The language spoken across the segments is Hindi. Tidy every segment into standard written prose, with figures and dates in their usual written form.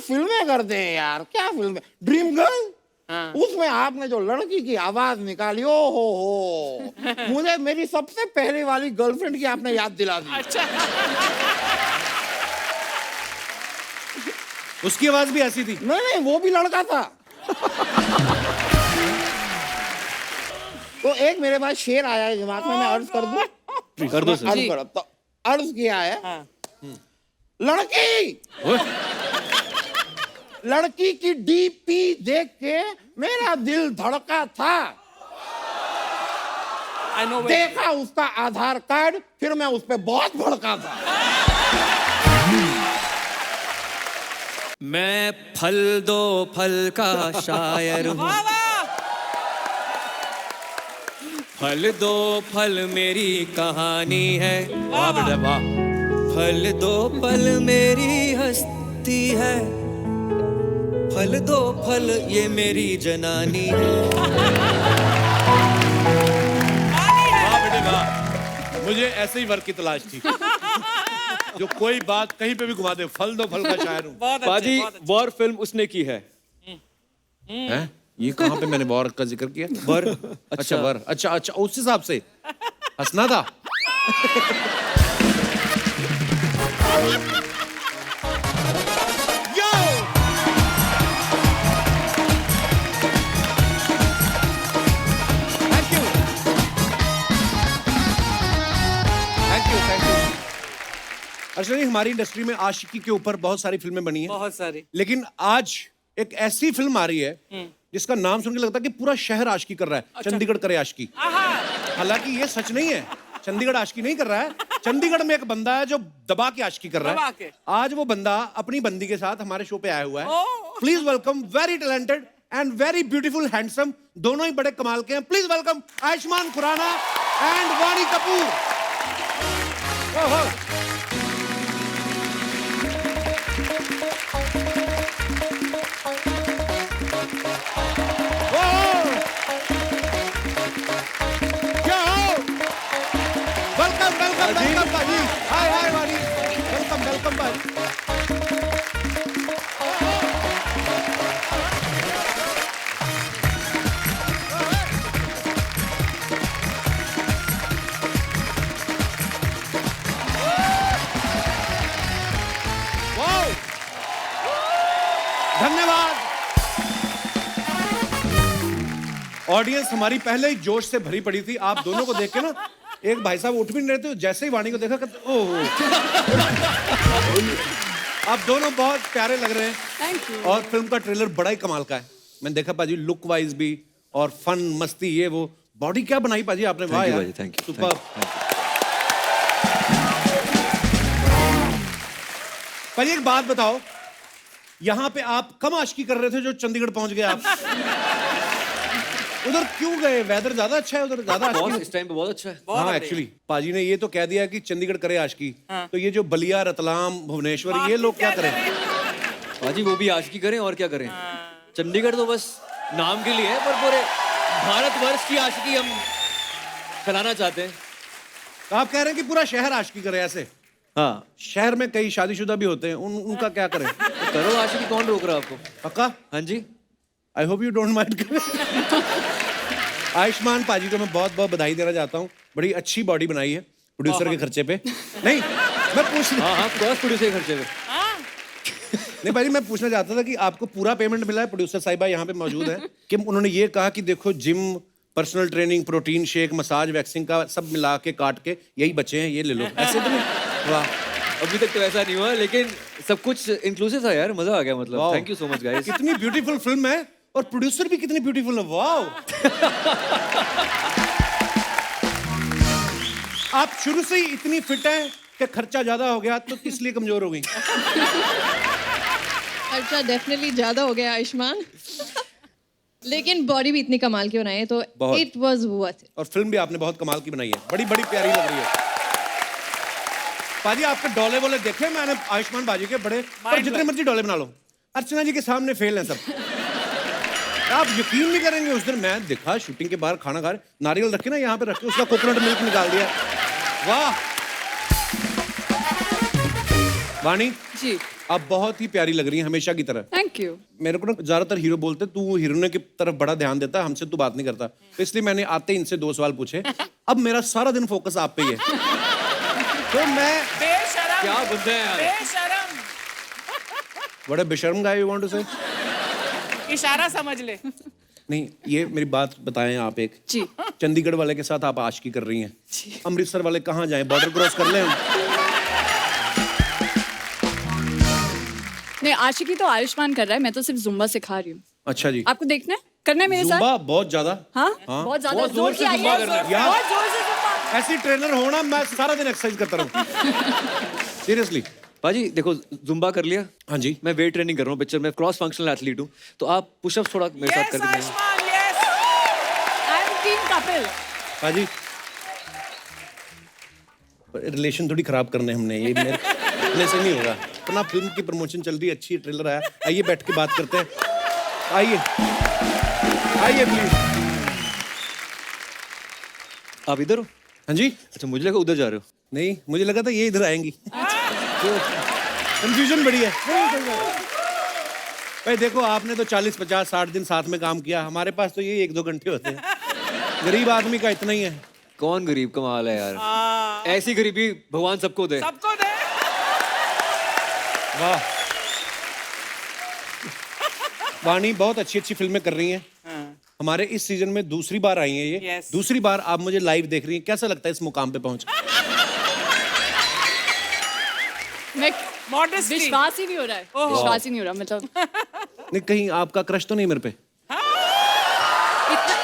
फिल्में करते हैं यार, क्या फिल्में। ड्रीम गर्ल, उसमें आपने जो लड़की की आवाज निकाली, ओ हो मुझे मेरी सबसे पहले वाली गर्लफ्रेंड की आपने याद दिला दी। अच्छा। उसकी आवाज भी ऐसी थी? नहीं, वो भी लड़का था। तो एक मेरे पास शेर आया है दिमाग में, मैं अर्ज कर दूं? कर दो सर। अर्ज करो तो। अर्ज किया है, लड़की लड़की की डीपी देख के मेरा दिल धड़का था। देखा उसका आधार कार्ड, फिर मैं उस पर बहुत भड़का था। मैं फल दो फल का शायर हूँ, फल दो फल मेरी कहानी है। वाह बेटा वाह। फल दो फल मेरी हस्ती है, फल दो फल ये मेरी जनानी है। वाह बेटे वाह। मुझे ऐसे ही वर्क की तलाश थी जो कोई बात कहीं पे भी घुमा दे। फल दो फल का शायर हूँ। बाजी वॉर फिल्म उसने की है। हैं? ये कहाँ पे मैंने वॉर का जिक्र किया? वर। अच्छा वर, अच्छा अच्छा, उस हिसाब से हंसना था। Yo! Thank you. Thank you, thank you. अर्चना जी, हमारी इंडस्ट्री में आशिकी के ऊपर बहुत सारी फिल्में बनी हैं, बहुत सारी। लेकिन आज एक ऐसी फिल्म आ रही है जिसका नाम सुन के लगता है कि पूरा शहर आशिकी कर रहा है। अच्छा। चंडीगढ़ करे आशिकी। हालांकि ये सच नहीं है, चंडीगढ़ आशिकी नहीं कर रहा है। चंडीगढ़ में एक बंदा है जो दबा के आशिकी कर रहा है। आज वो बंदा अपनी बंदी के साथ हमारे शो पे आया हुआ है। Please welcome very talented and very beautiful handsome, दोनों ही बड़े कमाल के हैं। Please welcome Ayushmann Khurrana and Vaani Kapoor. ओहो। वेलकम वेलकम वेलकम भाजी। Hi hi Vaani, welcome welcome भाजी। वाओ, धन्यवाद। ऑडियंस हमारी पहले ही जोश से भरी पड़ी थी। आप दोनों को देख के ना, एक भाई साहब उठ भी नहीं रहे थे, जैसे ही वाणी को देखा कहते ओह। आप दोनों बहुत प्यारे लग रहे हैं। Thank you. और फिल्म का ट्रेलर बड़ा ही कमाल का है। मैंने देखा पाजी, लुक वाइज भी और फन मस्ती, ये वो बॉडी क्या बनाई पाजी आपने। वाह यार, थैंक यू। सुपर। पाजी एक बात बताओ, यहाँ पे आप कम आशिकी कर रहे थे जो चंडीगढ़ पहुंच गए आप? उधर क्यों गए? वेदर ज्यादा अच्छा है उधर, ज्यादा आशिकी। इस टाइम पे बहुत अच्छा है। हाँ एक्चुअली पाजी ने ये तो कह दिया कि चंडीगढ़ करे आशिकी, तो ये जो बलिया, रतलाम, भुवनेश्वर, ये लोग क्या करें? बाजी वो भी आशिकी करें और क्या करें। चंडीगढ़ तो बस नाम के लिए है, पर पूरे भारतवर्ष की आशिकी हम फैलाना चाहते हैं। तो आप कह रहे हैं कि पूरा शहर आशिकी करे ऐसे? हाँ, शहर में कई शादीशुदा भी होते हैं, उनका क्या करें? तो करो आशिकी, कौन रोक रहा है आपको? पक्का? हाँ जी। I hope you don't mind. Ayushmann पाजी को मैं बहुत बहुत बधाई देना चाहता हूँ। बड़ी अच्छी बॉडी बनाई है प्रोड्यूसर के खर्चे पे। नहीं मैं पूछ हाँ प्रोड्यूसर के खर्चे पे। नहीं भाई, मैं पूछना चाहता था कि आपको पूरा पेमेंट मिला है? प्रोड्यूसर साहिबा यहाँ पे मौजूद है कि उन्होंने ये कहा कि देखो gym, personal training, protein shake, massage, waxing का सब मिला के काट के यही बचे हैं, ये ले लो। ऐसे तो नहीं? वाह, अभी तक तो ऐसा नहीं हुआ, लेकिन सब कुछ इंक्लूसिव था यार, मजा आ गया। मतलब thank you so much guys. कितनी ब्यूटीफुल फिल्म है और प्रोड्यूसर भी कितनी ब्यूटीफुल है। वाओ। आप शुरू से ही इतनी फिट हैं कि खर्चा ज्यादा हो गया तो किस लिए कमजोर हो गई? खर्चा डेफिनेटली ज्यादा हो गया आयुष्मान, लेकिन बॉडी भी इतनी कमाल की बनाई है, तो बहुत। It was worth it. और फिल्म भी आपने बहुत कमाल की बनाई है, बड़ी बड़ी प्यारी लग रही है। पाजी आपके डोले वोले देखे मैंने आयुष्मान बाजी के, बड़े, पर जितने मर्जी डोले बना लो, अर्चना जी के सामने फेल हैं सब। आप यकीन नहीं करेंगे, उस दिन मैं देखा शूटिंग के बाहर खाना खा रहे, नारियल रखे ना यहाँ पे रखे, उसका कोकोनट मिल्क निकाल दिया। वाह वाणी जी। आप बहुत ही प्यारी लग रही हैं हमेशा की तरह। Thank you. मेरे को ना ज्यादातर हीरो बोलते तू हीरोइन की तरफ बड़ा ध्यान देता, हमसे तू बात नहीं करता, तो इसलिए मैंने आते ही इनसे 2 सवाल पूछे। अब मेरा सारा दिन फोकस आप पे ही है। तो मैं बेशरम, क्या बंदे हैं यार। बेशरम। बड़ा बेशर्म गाय, यू वांट टू से? इशारा समझ ले। नहीं, ये मेरी बात बताएं आप एक। जी। चंडीगढ़ वाले के साथ आप आशिकी कर रही हैं, अमृतसर वाले कहाँ जाएं? बॉर्डर क्रॉस कर लें हम? नहीं, आशिकी तो आयुष्मान कर रहा है, मैं तो सिर्फ जुम्बा सिखा रही हूँ। अच्छा जी। आपको देखना है, करना है मेरे साथ? जुम्बा बहुत ज्यादा। हाँ, हाँ। बहुत ज्यादा बहुत जोर से की जुम्बा आइए। करना है। यार। बहुत जोर से जुम्बा। ऐसी ट्रेनर होना, मैं सारा दिन एक्सरसाइज करता रहूं। सीरियसली। पाजी देखो, जुम्बा कर लिया। हाँ जी। मैं वेट ट्रेनिंग कर रहा हूँ पिक्चर में, क्रॉस फंक्शनल एथलीट हूँ, तो आप पुशअप्स थोड़ा मेरे साथ यस करके देंगे। Ayushman, yes. I am team Kapil. Haji, relation थोड़ी खराब करने हमने, ये मेरे से नहीं होगा। अपना फिल्म की प्रमोशन चल रही है, अच्छी ट्रेलर आया, आइए बैठ के बात करते हैं। आइए आइए प्लीज। आप इधर हो? हाँ जी। अच्छा, मुझे लगा उधर जा रहे हो। नहीं, मुझे लगा था ये इधर आएंगी। कंफ्यूजन बड़ी है। भाई देखो, आपने तो 40, 50, 60 दिन साथ में काम किया, हमारे पास तो ये 1-2 घंटे होते हैं। गरीब आदमी का इतना ही है। कौन गरीब, कमाल है यार। ऐसी गरीबी भगवान सबको दे। सबको दे। वाह, वाणी बहुत अच्छी अच्छी फिल्में कर रही हैं। हमारे इस सीजन में दूसरी बार आई हैं ये। Yes. दूसरी बार आप मुझे लाइव देख रही हैं, कैसा लगता है इस मुकाम पे पहुंच? मैं Modesty. विश्वास ही नहीं हो रहा है, विश्वास ही नहीं हो रहा, मतलब नहीं, कहीं आपका क्रश तो नहीं मेरे पे? इतना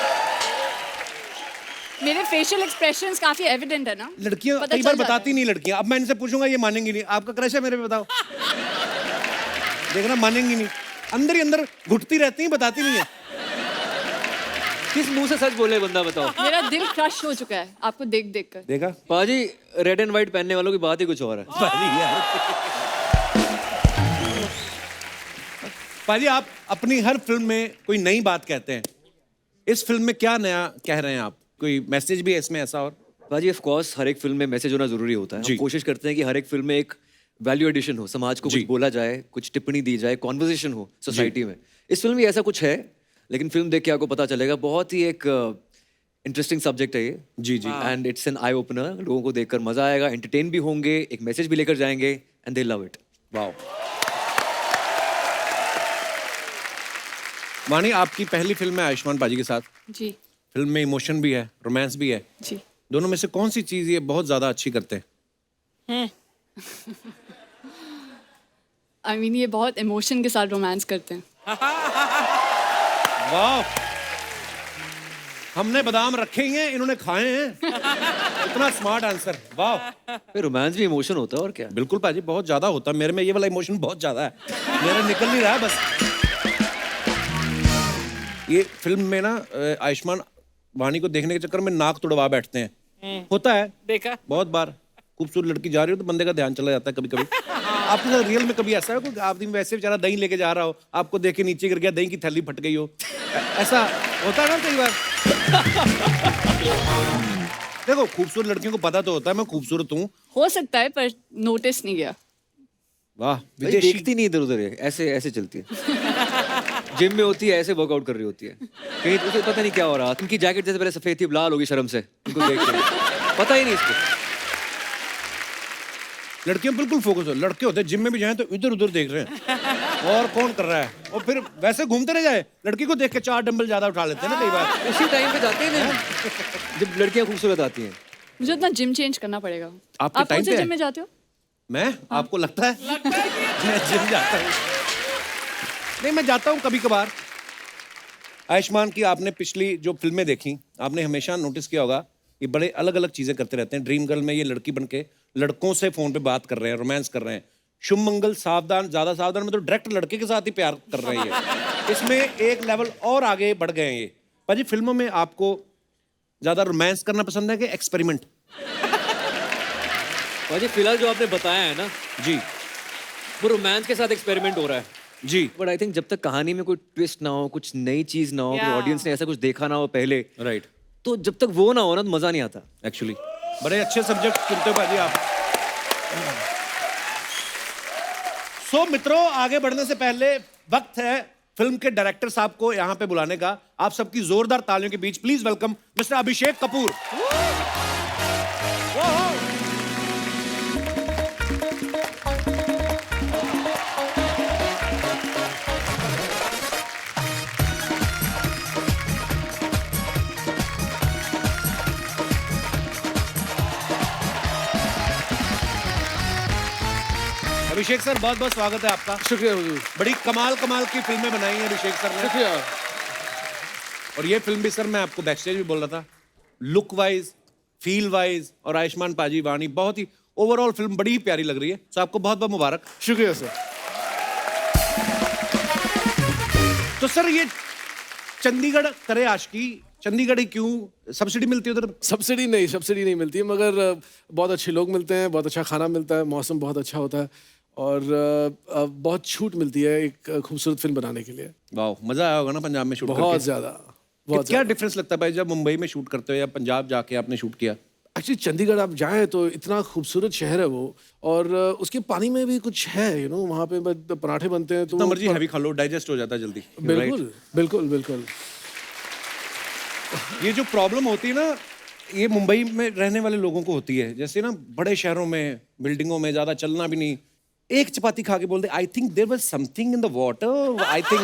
मेरे फेशियल एक्सप्रेशंस काफी एविडेंट है ना। लड़कियां पता कई चल बार जाता बताती है। नहीं लड़कियां। अब मैं इनसे पूछूंगा, ये मानेंगी नहीं। आपका क्रश है मेरे पे, बताओ। देखना, मानेंगी नहीं। अंदर ही अंदर घुटती रहती हैं, बताती नहीं है। किस मुंह से सच बोले बंदा, बताओ। मेरा दिल क्रश हो चुका है आपको देख देख कर। देखा पाजी, रेड एंड व्हाइट पहनने वालों की बात ही कुछ और है। पाजी, आप अपनी हर फिल्म में कोई नई बात कहते हैं। इस फिल्म में क्या नया कह रहे हैं आप? कोई मैसेज भी है इसमें ऐसा? और पाजी, ऑफ कोर्स हर एक फिल्म में मैसेज होना जरूरी होता है। जी। हम कोशिश करते हैं कि हर एक फिल्म में एक वैल्यू एडिशन हो, समाज को जी। कुछ बोला जाए, कुछ टिप्पणी दी जाए, कॉन्वर्सेशन हो सोसाइटी में। इस फिल्म में ऐसा कुछ है, लेकिन फिल्म देख के आपको पता चलेगा। बहुत ही एक इंटरेस्टिंग सब्जेक्ट है ये। जी जी। And it's an eye opener. लोगों को देखकर मजा आएगा, एंटरटेन भी होंगे, एक मैसेज भी लेकर जाएंगे, and they love it. Wow. Vaani, आपकी पहली फिल्म है आयुष्मान पाजी के साथ। जी फिल्म में इमोशन भी है, रोमांस भी है। जी। दोनों में से कौन सी चीज ये बहुत ज्यादा अच्छी करते हैं? आई मीन ये बहुत इमोशन के साथ रोमांस करते हैं। वाह, हमने बादाम रखे ही हैं, इन्होंने खाए हैं। इतना स्मार्ट आंसर, वाह। रोमांस भी इमोशन होता है, और क्या। बिल्कुल पाजी, बहुत ज्यादा होता है। मेरे में ये वाला इमोशन बहुत ज्यादा है, मेरा निकल नहीं रहा है बस। ये फिल्म में ना आयुष्मान वाणी को देखने के चक्कर में नाक तुड़वा बैठते हैं। होता है, देखा। बहुत बार खूबसूरत लड़की जा रही हो तो बंदे का ध्यान चला जाता है कभी कभी। आपके साथ रियल में कभी ऐसा है कोई आदमी वैसे बेचारा दही लेके जा रहा हो, आपको देख के नीचे गिर गया, दही की थैली फट गई हो? ऐसा होता है ना कई बार। देखो, खूबसूरत लड़कियों को पता तो होता है मैं खूबसूरत हूँ। हो सकता है, पर नोटिस नहीं किया। वाह, भाई, विदेशी। देखती नहीं इधर उधर है, ऐसे ऐसे चलती है। जिम में होती है, ऐसे वर्कआउट कर रही होती है। कहीं उसे पता नहीं क्या हो रहा। इनकी जैकेट जैसे पहले सफेद थी, लाल होगी शर्म से, इनको देख के पता ही नहीं इसको। लड़कियां बिल्कुल फोकस हो। लड़के होते हैं जिम में भी जाएं तो इधर उधर देख रहे हैं और कौन कर रहा है, और फिर वैसे घूमते रह जाए। लड़की को देख के 4 डंबल ज्यादा उठा लेते हैं ना कई बार। उसी टाइम पे जाते हैं ना जब लड़कियां खूबसूरत आती हैं। मुझे उतना जिम चेंज करना पड़ेगा। आपके आप टाइम कौन से पे है? जिम में जाते हो? मैं आपको लगता है मैं जिम जाता हूँ? नहीं, मैं जाता हूँ कभी कभार। आयुष्मान की आपने पिछली जो फिल्में देखी, आपने हमेशा नोटिस किया होगा ये बड़े अलग अलग चीजें करते रहते हैं। ड्रीम गर्ल में ये लड़की बन के लड़कों से फोन पे बात कर रहे हैं, रोमांस कर रहे हैं। शुभ मंगल, सावधान, ज्यादा सावधान में तो डायरेक्ट लड़के के साथ ही प्यार कर रहे हैं ये। इसमें एक लेवल और आगे बढ़ गए हैं ये। भाजी, फिल्मों में आपको ज्यादा रोमांस करना पसंद है कि एक्सपेरिमेंट? मुझे फिलहाल जो आपने बताया है ना जी वो रोमांस के साथ एक्सपेरिमेंट हो रहा है। जी। बट आई थिंक जब तक कहानी में कोई ट्विस्ट ना हो, कुछ नई चीज ना हो, Yeah. ऑडियंस ने ऐसा कुछ देखा ना हो पहले, राइट। तो जब तक वो ना हो ना तो मजा नहीं आता। सो मित्रों, आगे बढ़ने से पहले वक्त है फिल्म के डायरेक्टर साहब को यहाँ पे बुलाने का। आप सबकी जोरदार तालियों के बीच please welcome mister Abhishek Kapoor. Abhishek sir, बहुत बहुत स्वागत है आपका। शुक्रिया हुजूर। बड़ी कमाल कमाल की फिल्में बनाई हैं अभिषेक सर ने। शुक्रिया। और ये फिल्म भी सर, मैं आपको बैकस्टेज भी बोल रहा था, लुक वाइज, फील वाइज और आयुष्मान पाजी वाणी, बहुत ही ओवरऑल फिल्म बड़ी ही प्यारी लग रही है। तो आपको बहुत बहुत मुबारक। शुक्रिया सर। तो सर, ये चंडीगढ़ करे आशिकी, चंडीगढ़ ही क्यों? सब्सिडी मिलती है उधर? सब्सिडी नहीं मिलती है, मगर बहुत अच्छे लोग मिलते हैं, बहुत अच्छा खाना मिलता है, मौसम बहुत अच्छा होता है और बहुत छूट मिलती है एक खूबसूरत फिल्म बनाने के लिए। वाह, मजा आया होगा ना पंजाब में शूट करके? बहुत ज्यादा, बहुत क्या डिफरेंस लगता है भाई जब मुंबई में शूट करते हो या पंजाब जाके आपने शूट किया? एक्चुअली चंडीगढ़ आप जाएं तो इतना खूबसूरत शहर है वो, और उसके पानी में भी कुछ है, वहाँ पे पराठे बनते हैं तो जितना मर्जी हैवी खा लो, डाइजेस्ट हो जाता है जल्दी। बिल्कुल बिल्कुल बिल्कुल। ये जो प्रॉब्लम होती है ना, ये मुंबई में रहने वाले लोगों को होती है। जैसे ना बड़े शहरों में, बिल्डिंगों में ज्यादा चलना भी नहीं, एक चपाती खा के बोलते I think there was something in the water, I think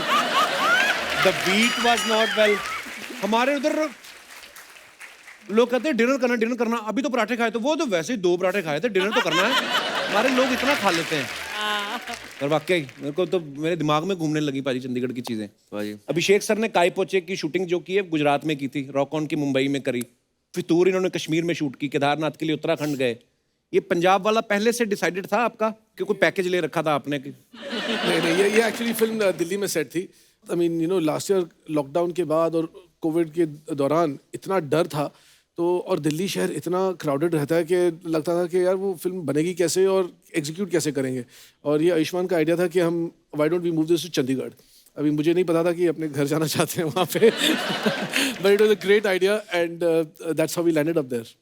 the beat was not well. हमारे उधर लोग कहते हैं डिनर करना। अभी तो पराठे खाए, तो वो तो वैसे ही 2 पराठे खाए थे, डिनर तो करना है। हमारे लोग इतना खा लेते हैं। और वाकई मेरे को तो मेरे दिमाग में घूमने लगी पाजी चंडीगढ़ की चीजें। अभिषेक सर ने काई पोचे की शूटिंग जो की है गुजरात में की थी, रॉक ऑन की मुंबई में करी, फितूर इन्होंने कश्मीर में शूट की, केदारनाथ के लिए उत्तराखंड गए। ये पंजाब वाला पहले से डिसाइडेड था आपका कि कोई पैकेज ले रखा था आपने? नहीं, ये एक्चुअली फिल्म दिल्ली में सेट थी। I mean last year lockdown के बाद और कोविड के दौरान इतना डर था, तो और दिल्ली शहर इतना क्राउडेड रहता है कि लगता था कि यार वो फिल्म बनेगी कैसे और एग्जीक्यूट कैसे करेंगे। और ये आयुष्मान का आइडिया था कि हम why don't we move this to Chandigarh. अभी मुझे नहीं पता था कि अपने घर जाना चाहते हैं वहाँ पे but it was a great idea and that's how we landed up there.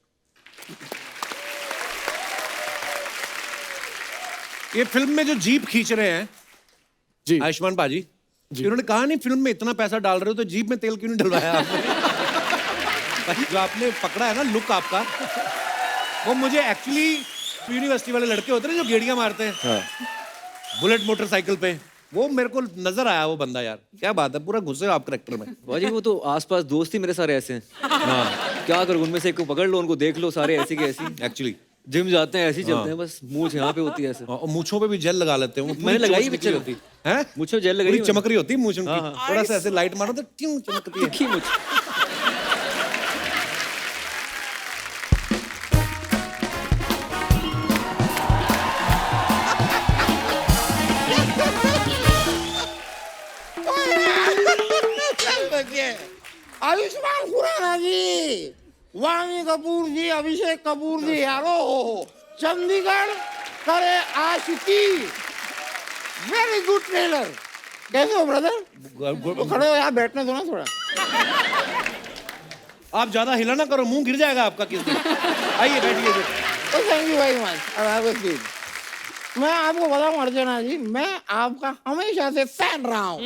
ये फिल्म में जो जीप खींच रहे हैं जी आयुष्मान पाजी, इन्होंने कहा नहीं फिल्म में इतना पैसा डाल रहे हो तो जीप में तेल क्यों नहीं डलवाया आपने? जो आपने पकड़ा है ना लुक आपका, वो मुझे एक्चुअली यूनिवर्सिटी वाले लड़के होते हैं जो गेड़ियां मारते हैं बुलेट मोटरसाइकिल पे, वो मेरे को नजर आया वो बंदा। यार क्या बात है, पूरा घुसे हो आप करेक्टर में। बाजी वो तो आसपास दोस्त ही मेरे सारे ऐसे हैं। हाँ, क्या करूं, उनमें से एक को पकड़ लो, उनको देख लो, सारे ऐसे के ऐसी। एक्चुअली जिम जाते हैं ऐसे ही चलते हैं, बस मूंछ यहाँ पे होती है ऐसे। और मूंछों पे भी जेल लगा लेते हैं। मैंने लगाई पिक्चर होती है, मूंछ पे जेल लगाई, पूरी चमक रही होती है मूंछ उनकी। थोड़ा सा ऐसे लाइट मारो तो क्यों चमकती है। की मूंछ। आयुष्मान खुराना जी, वाणी कपूर जी, अभिषेक कपूर जी, यारो चंडीगढ़ करे आशिकी, वेरी गुड ट्रेलर। कैसे हो ब्रदर? तो खड़े हो यार, बैठने दो ना थोड़ा। आप ज्यादा हिला ना करो, मुंह गिर जाएगा आपका किस दिन। आइए बैठिए। तो थैंक यू वेरी मच। मैं आपको बताऊं अर्चना जी, मैं आपका हमेशा से फैन रहा हूँ।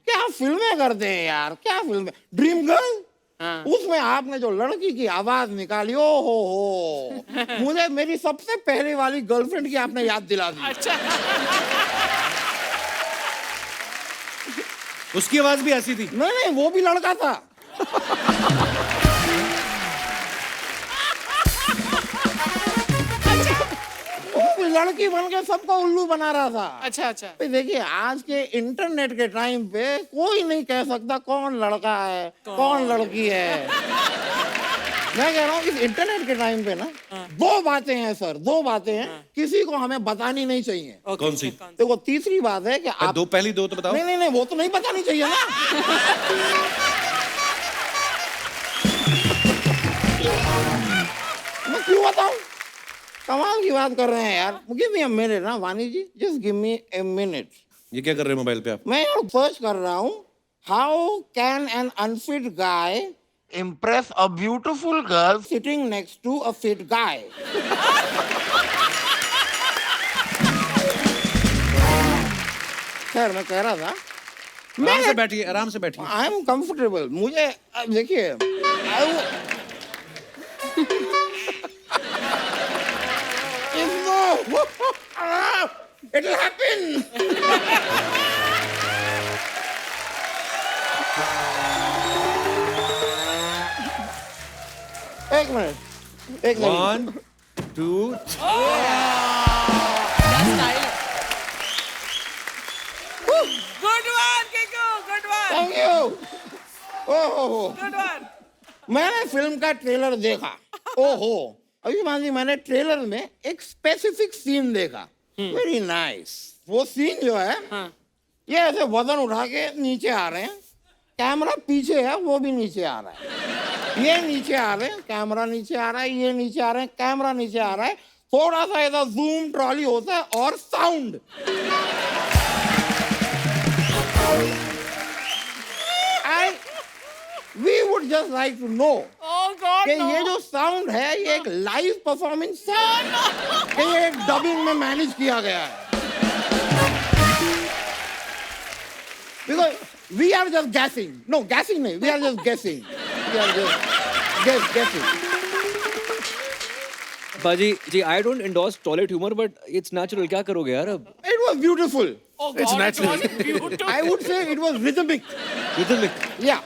क्या फिल्में करते हैं यार, क्या फिल्में। ड्रीम गर्ल, उसमें आपने जो लड़की की आवाज निकाली, ओ हो, मुझे मेरी सबसे पहले वाली गर्लफ्रेंड की आपने याद दिला दी। अच्छा। उसकी आवाज भी ऐसी थी? नहीं, वो भी लड़का था। लड़की बन के सबको उल्लू बना रहा था। अच्छा। भाई देखिए, आज के इंटरनेट के टाइम पे कोई नहीं कह सकता कौन लड़का है कौन लड़की है। मैं कह रहा हूँ इस इंटरनेट के टाइम पे ना 2 बातें हैं सर, 2 बातें हैं किसी को हमें बतानी नहीं चाहिए। कौन सी? देखो, तीसरी बात है कि आप पहली 2 तो बताओ। नहीं, वो तो नहीं बतानी चाहिए ना। मैं क्यों बताऊं? कमाल की बात कर रहे हैं यार। गिव मी अ मिनट ना Vaani ji, just give me a minute. ये क्या कर रहे हैं मोबाइल पे आप? मैं यार सर्च कर रहा हूँ, how can an unfit guy impress a beautiful girl sitting next to a fit guy. खैर मैं कह रहा था आराम से बैठिए, आराम से बैठिए। I am comfortable. मुझे देखिए इट विल हैपन। एक मिनट, एक minute. 1 2 good one Kiku, good one, thank you. ओहो, गुड वन। मैंने फिल्म का ट्रेलर देखा। ओहो अभिमान जी, मैंने ट्रेलर में एक स्पेसिफिक सीन देखा, वेरी नाइस। वो सीन जो है ये ऐसे वजन उठा के नीचे आ रहे हैं, कैमरा पीछे है, वो भी नीचे आ रहा है, ये नीचे आ रहे हैं, कैमरा नीचे आ रहा है, ये नीचे आ रहे हैं, कैमरा नीचे आ रहा है, थोड़ा सा ऐसा जूम ट्रॉली होता है और sound. We would just like to know Oh God, कि no. ये जो साउंड है ये एक लाइव परफॉर्मेंस है कि ये एक डबिंग में मैनेज किया गया है। Because we are just guessing, no guessing नहीं, we are just guessing, we are just guessing. बाजी जी, I don't endorse toilet humour but it's natural. क्या करोगे यार अब? It was beautiful. Oh It's God, natural. it was beautiful. I would say it was rhythmic. Rhythmic. या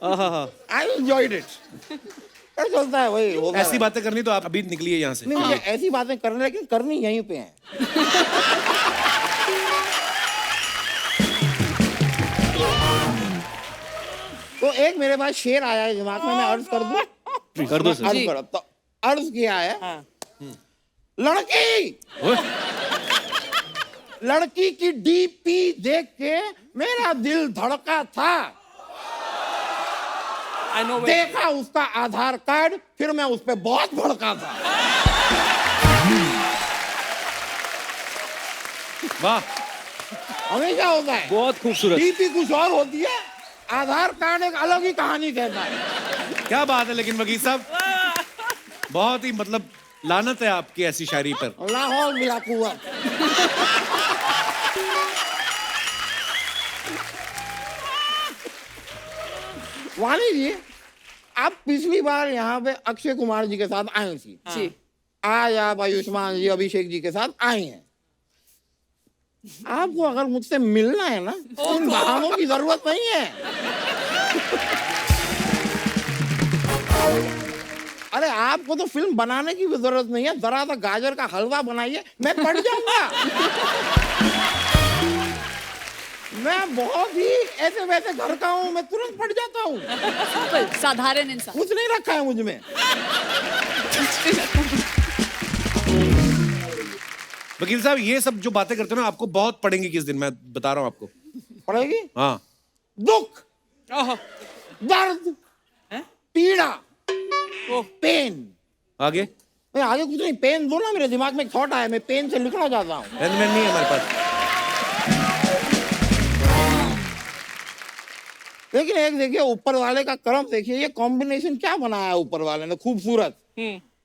आहा। I enjoyed it. पर चलता है वही होता ऐसी है। बातें करनी तो आप अभी निकलिए यहाँ से। नहीं मुझे ऐसी बातें करनी, लेकिन करनी यहीं पे है। तो एक मेरे पास शेर आया है दिमाग में, मैं अर्ज कर दूं? कर दो सर। अर्ज करो तो। अर्ज किया है, हाँ। लड़की लड़की की डीपी देख के मेरा दिल धड़का था, I know. देखा उसका आधार कार्ड, फिर मैं उस पर बहुत भड़का था। वाह, हमेशा होता है, बहुत खूबसूरत। डीपी कुछ और होती है, आधार कार्ड एक अलग ही कहानी कहता है। क्या बात है। लेकिन वकील साहब, बहुत ही मतलब लानत है आपकी ऐसी शायरी पर। लाहौल मिला कुआ। वाणी जी, आप पिछली बार यहाँ पे अक्षय कुमार जी के साथ आई थी, जी। आज आप आयुष्मान जी, अभिषेक जी के साथ आई हैं। आपको अगर मुझसे मिलना है ना, उन बहानों की जरूरत नहीं है। अरे आपको तो फिल्म बनाने की भी जरूरत नहीं है, जरा सा गाजर का हलवा बनाइए, मैं पड़ जाऊंगा। मैं बहुत ही ऐसे वैसे घर का हूँ, मैं तुरंत पड़ जाता हूँ। सिंपल, साधारण इंसान। कुछ नहीं रखा है मुझ में। वकील साहब, ये सब जो बातें करते हो ना, आपको बहुत पड़ेंगी किस दिन, मैं बता रहा हूँ आपको। पड़ेगी? हाँ। दुख, ओह, दर्द, पीड़ा, पेन। आगे मैं आगे कुछ नहीं, पेन दो ना, मेरे दिमाग में एक थॉट आया, मैं पेन से लिखना चाहता हूँ। पेन वेन नहीं है हमारे पास। लेकिन एक देखिए, ऊपर वाले का करम देखिए, ये कॉम्बिनेशन क्या बनाया है ऊपर वाले ने, खूबसूरत।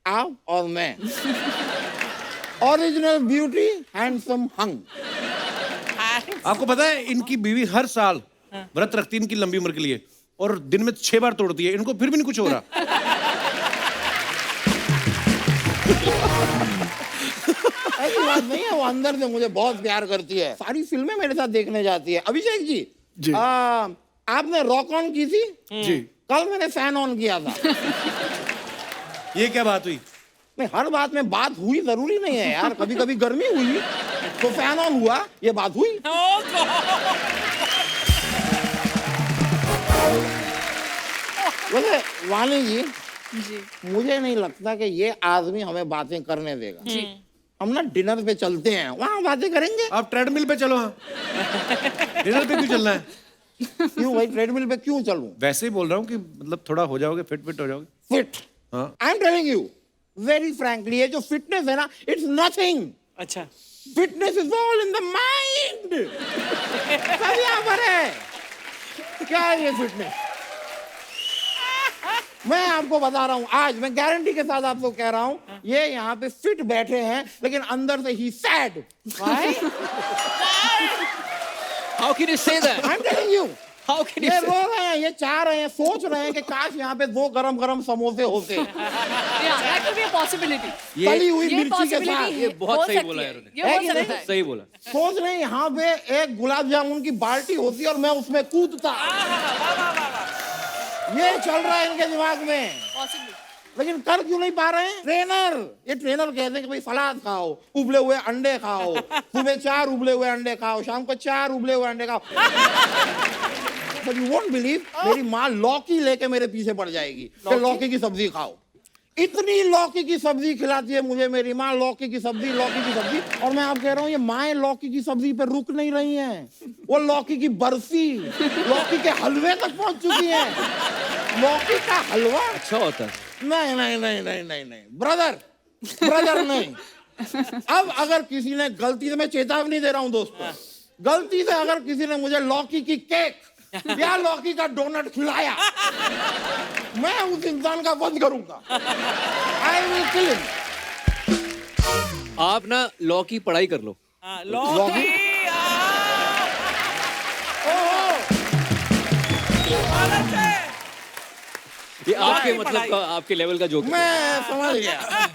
आप और मैं, ओरिजिनल ब्यूटी, हैंडसम हंग। आपको पता है, इनकी बीवी हर साल व्रत रखती है इनकी लंबी उम्र के लिए, और दिन में 6 बार तोड़ती है, इनको फिर भी नहीं कुछ हो रहा। ऐसी बात नहीं है, वो अंदर से मुझे बहुत प्यार करती है, सारी फिल्में मेरे साथ देखने जाती है। अभिषेक जी, जी। आपने रॉक ऑन की थी? जी। कल मैंने फैन ऑन किया था। ये क्या बात हुई? नहीं, हर बात में बात हुई जरूरी नहीं है यार, कभी कभी गर्मी हुई तो फैन ऑन हुआ, ये बात हुई। oh God. वैसे वाणी जी, जी। मुझे नहीं लगता कि ये आदमी हमें बातें करने देगा। हम ना डिनर पे चलते हैं, वहां बातें करेंगे। आप ट्रेडमिल पे चलो। हाँ, डिनर पे क्यों चलना है? क्यों भाई, ट्रेडमिल पे क्यों चलूं? वैसे ही बोल रहा हूँ कि मतलब थोड़ा हो जाओगे, फिट हो जाओगे। फिट, हाँ। I am telling you very frankly, ये जो फिटनेस है ना, इट्स नथिंग। अच्छा, fitness is all in the mind. सब यहाँ पर है। क्या है ये फिटनेस? मैं आपको बता रहा हूं, आज मैं गारंटी के साथ आपको कह रहा हूं, ये यहाँ पे फिट बैठे हैं, लेकिन अंदर से ही sad. How can you say that? I'm telling you. How can you ये say? रो रहे हैं, ये चाह रहे हैं, सोच रहे हैं कि काश यहाँ पे 2 गरम गरम समोसे होते। Yeah, that could be a possibility. तली हुई ये मिर्ची के possibility साथ। है, ये बहुत हो सही सकती बोला है, यार उन्होंने। ये है हो कि सकता नहीं? है। सही बोला। सोच रहे हैं यहाँ पे एक गुलाब जामुन की बाल्टी होती और मैं उसमें कूदता। ये चल रहा है इनके दिमाग में, Possibly. लेकिन कर क्यों नहीं पा रहे हैं? ट्रेनर, ये ट्रेनर कहते हैं कि भाई सलाद खाओ, उबले हुए अंडे खाओ, सुबह 4 उबले हुए अंडे खाओ, शाम को 4 उबले हुए अंडे खाओ। But you won't believe, मेरी माँ लौकी लेके मेरे पीछे पड़ जाएगी कि लौकी की सब्जी खाओ। इतनी लौकी की सब्जी खिलाती है मुझे मेरी माँ, लौकी की सब्जी, और मैं आप कह रहा हूँ ये माएँ लौकी की सब्जी पे रुक नहीं रही हैं, वो लौकी की बर्फी, लौकी के हलवे तक पहुंच चुकी हैं। लौकी का हलवा? अच्छा होता है। नहीं नहीं नहीं नहीं नहीं नहीं ब्रदर नहीं। अब अगर किसी ने गलती से, मैं चेतावनी दे रहा हूं दोस्तों, गलती से अगर किसी ने मुझे लौकी की केक या लौकी का डोनट खिलाया, मैं उस इंसान का वध करूंगा। I will kill him. आप ना लॉ की पढ़ाई कर लो। लौकी ये आपके मतलब का, आपके लेवल का जोक है। मैं समझ गया,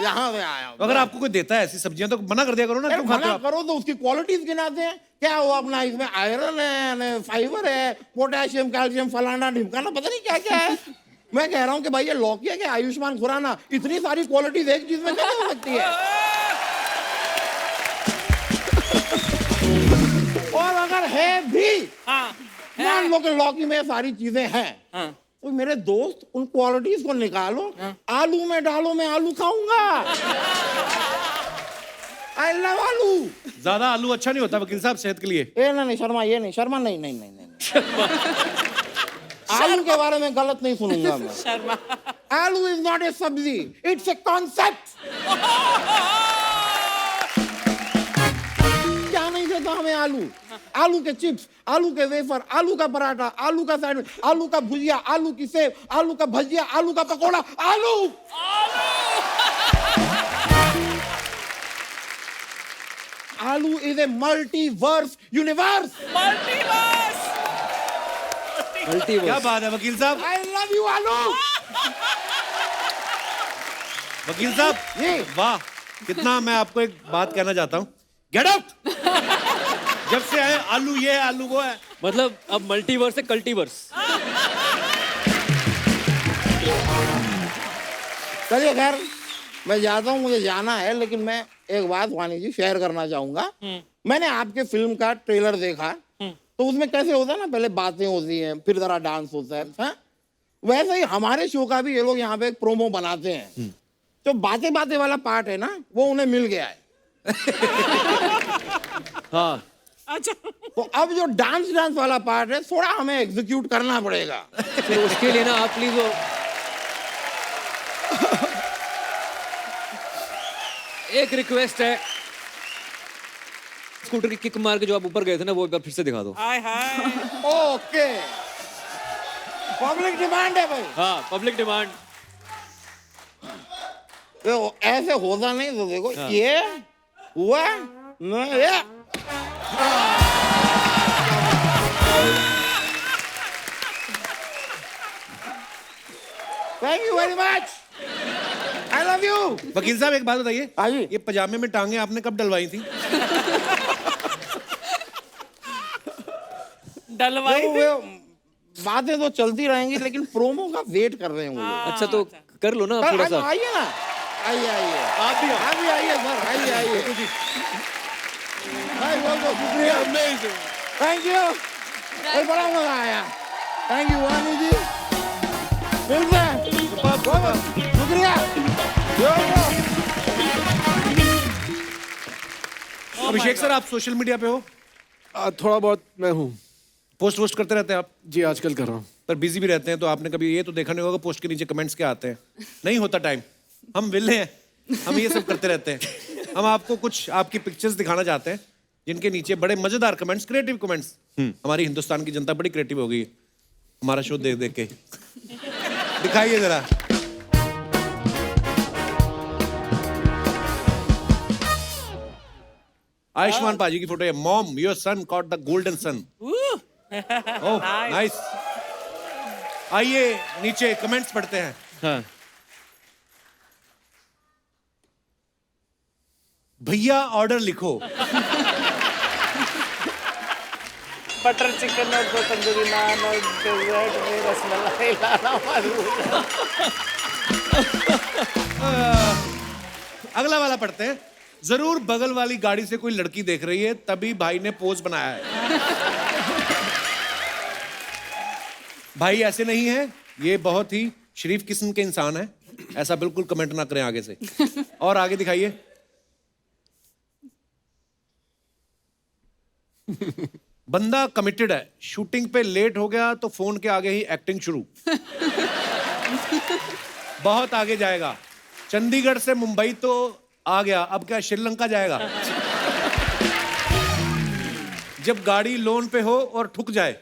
यहाँ पे आया हूं। तो अगर आपको कोई देता है ऐसी सब्जियां तो मना कर दिया करो ना, अरे क्यों खाते हो मना आप? करो तो उसकी क्वालिटीज गिनाते हैं क्या, वो अपना इसमें आयरन है, फाइबर है, पोटेशियम, कैल्शियम, फलाना ढिमकाना, पता नहीं क्या क्या है। मैं कह रहा हूँ कि भाई ये लौकी है कि आयुष्मान खुराना, इतनी सारी क्वालिटीज एक चीज में कैसे हो सकती है? और अगर है भी, मान लो कि लौकी में सारी चीजें हैं, तो मेरे दोस्त उन क्वालिटीज को निकालो, आलू में डालो, मैं आलू खाऊंगा। आई लव आलू। ज्यादा आलू अच्छा नहीं होता वकील साहब सेहत के लिए। ए नहीं शर्मा, ये नहीं शर्मा, नहीं नहीं नहीं नहीं आलू के बारे में गलत नहीं सुनूंगा मैं। शर्मा आलू इज नॉट ए सब्जी, इट्स ए कॉन्सेप्ट। क्या नहीं देता हमें आलू? आलू के चिप्स, आलू के वेफर, आलू का पराठा, आलू का सैंडविच, आलू का भुजिया, आलू की सेव, आलू का भजिया, आलू का पकोड़ा, आलू। आलू इज ए मल्टीवर्स यूनिवर्स। क्या बात है वकील साहब, आई लव यू आलू। वकील साहब जी। वाह, कितना मैं आपको एक बात कहना चाहता हूँ, गेट आउट। जब से आए आलू ये है, आलू वो है। मतलब अब मल्टीवर्स है कल्टीवर्स। चलिए खैर, मैं जाता हूँ, मुझे जाना है, लेकिन मैं एक बात वानी जी शेयर करना चाहूंगा। मैंने आपके फिल्म का ट्रेलर देखा, तो उसमें कैसे होता है ना, पहले बातें होती हैं, फिर जरा डांस होता है, हाँ? वैसे ही हमारे शो का भी ये लोग यहाँ पे एक प्रोमो बनाते हैं। जो बातें बातें वाला पार्ट है ना, वो उन्हें मिल गया है। हाँ, अच्छा तो अब जो डांस वाला पार्ट है, थोड़ा हमें एग्जीक्यूट करना पड़ेगा। फिर उसके लिए ना आप प्लीज वो एक रिक्वेस्ट है, स्कूटर की किक मार के जो आप ऊपर गए थे ना, वो एक बार फिर से दिखा दो। हाय हाय ओके, पब्लिक डिमांड है भाई। हाँ, पब्लिक डिमांड। देखो ऐसे होता नहीं, तो देखो ये हुआ नहीं, ये thank you very much, I love you. वकील साहब एक बात बताइए, हाँ जी। ये पजामे में टांगे आपने कब डलवाई थी? डलवाई देखो, वे बातें तो चलती रहेंगी, लेकिन प्रोमो का वेट कर रहे हैं वो लोग। अच्छा तो कर लो ना आप थोड़ा सा। आइए ना, आइए आइए, आप भी आओ। आप भी आइए सर, आइए आइए। बहुत बहुत शुक्रिया, थैंक यू, बड़ा मजा आया। थैंक यू वानी जी, मिलते हैं, बहुत बहुत शुक्रिया। अभिषेक सर, आप सोशल मीडिया पे हो? थोड़ा बहुत मैं हूँ पोस्ट वोस्ट करते रहते हैं आप? जी, आजकल कर रहा हूँ। पर बिजी भी रहते हैं, तो आपने कभी ये तो देखा नहीं होगा पोस्ट के नीचे कमेंट्स क्या आते हैं? नहीं होता टाइम, हम विले हैं, हम ये सब करते रहते हैं। हम आपको कुछ आपकी पिक्चर्स दिखाना चाहते हैं, जिनके नीचे बड़े मजेदार कमेंट्स, क्रिएटिव कमेंट्स। हमारी हिंदुस्तान की जनता बड़ी क्रिएटिव हो गई है हमारा शो देख देख के। दिखाइए जरा। आयुष्मान पाजी की फोटो है। Mom, your son caught the golden sun. Oh nice. आइए नीचे कमेंट्स पढ़ते हैं। हाँ भैया ऑर्डर लिखो। बटर चिकन और दो तंदूरी नान और डेजर्ट में रसमलाई लाना मरूद। अगला वाला पढ़ते हैं। जरूर बगल वाली गाड़ी से कोई लड़की देख रही है, तभी भाई ने पोज बनाया है। भाई ऐसे नहीं है, ये बहुत ही शरीफ किस्म के इंसान है। ऐसा बिल्कुल कमेंट ना करें आगे से। और आगे दिखाइए। बंदा कमिटेड है, शूटिंग पे लेट हो गया तो फोन के आगे ही एक्टिंग शुरू। बहुत आगे जाएगा। चंडीगढ़ से मुंबई तो आ गया, अब क्या श्रीलंका जाएगा? जब गाड़ी लोन पे हो और ठुक जाए।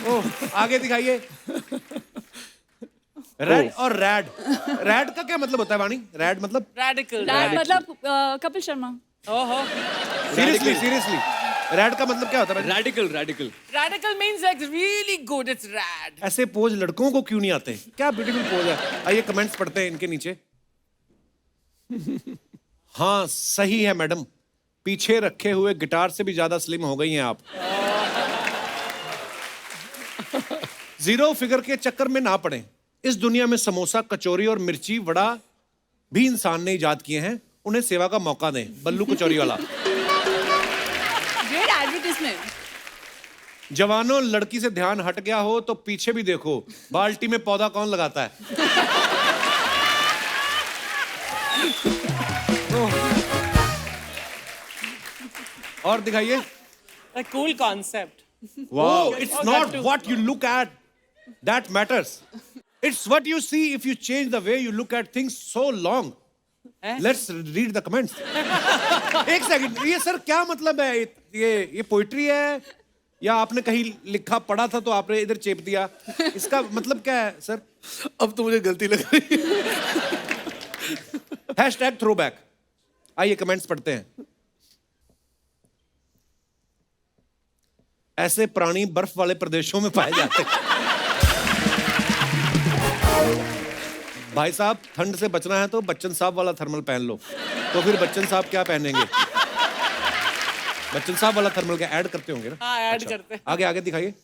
ओह, आगे दिखाइए। रेड और रैड। रैड का क्या मतलब होता है वाणी? रैड मतलब? Radical. मतलब कपिल शर्मा। ओहो। सीरियसली सीरियसली, रैड का मतलब क्या होता है? Radical radical. Radical means like really good. It's rad. ऐसे पोज लड़कों को क्यों नहीं आते? क्या ब्यूटीफुल पोज है। आइए कमेंट्स पढ़ते हैं इनके नीचे। हाँ सही है मैडम, पीछे रखे हुए गिटार से भी ज्यादा स्लिम हो गई हैं आप। जीरो फिगर के चक्कर में ना पड़े। इस दुनिया में समोसा, कचौरी और मिर्ची वड़ा भी इंसान ने इजाद किए हैं, उन्हें सेवा का मौका दें। बल्लू कचौरी वाला। Great advertisement. जवानों, लड़की से ध्यान हट गया हो तो पीछे भी देखो, बाल्टी में पौधा कौन लगाता है? और दिखाइए। A cool concept. Wow, it's not what you look at that matters. It's what you see if you change the way you look at things so long. Let's read the comments. एक सेकंड, ये सर क्या मतलब है? ये पोइट्री है या आपने कहीं लिखा पढ़ा था तो आपने इधर चेप दिया? इसका मतलब क्या है सर? अब तो मुझे गलती लग रही है। Hashtag throwback. आइए कमेंट्स पढ़ते हैं। ऐसे प्राणी बर्फ वाले प्रदेशों में पाए जाते हैं। भाई साहब, ठंड से बचना है तो बच्चन साहब वाला थर्मल पहन लो। तो फिर बच्चन साहब क्या पहनेंगे? बच्चन साहब वाला थर्मल क्या ऐड करते होंगे ना? हाँ, ऐड करते हैं। आगे आगे दिखाइए।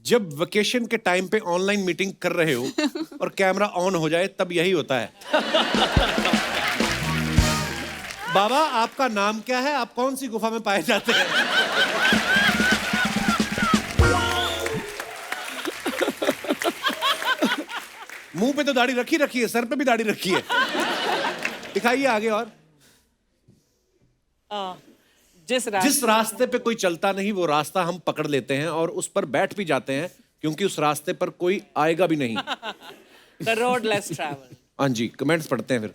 जब वेकेशन के टाइम पे ऑनलाइन मीटिंग कर रहे हो और कैमरा ऑन हो जाए तब यही होता है। बाबा आपका नाम क्या है? आप कौन सी गुफा में पाए जाते हैं? मुंह पे तो दाढ़ी रखी है, सर पे भी दाढ़ी रखी है। दिखाइए आगे। और जिस रास्ते पे कोई चलता नहीं वो रास्ता हम पकड़ लेते हैं और उस पर बैठ भी जाते हैं क्योंकि उस रास्ते पर कोई आएगा भी नहीं। The road less traveled. हाँ जी, कमेंट्स पढ़ते हैं फिर।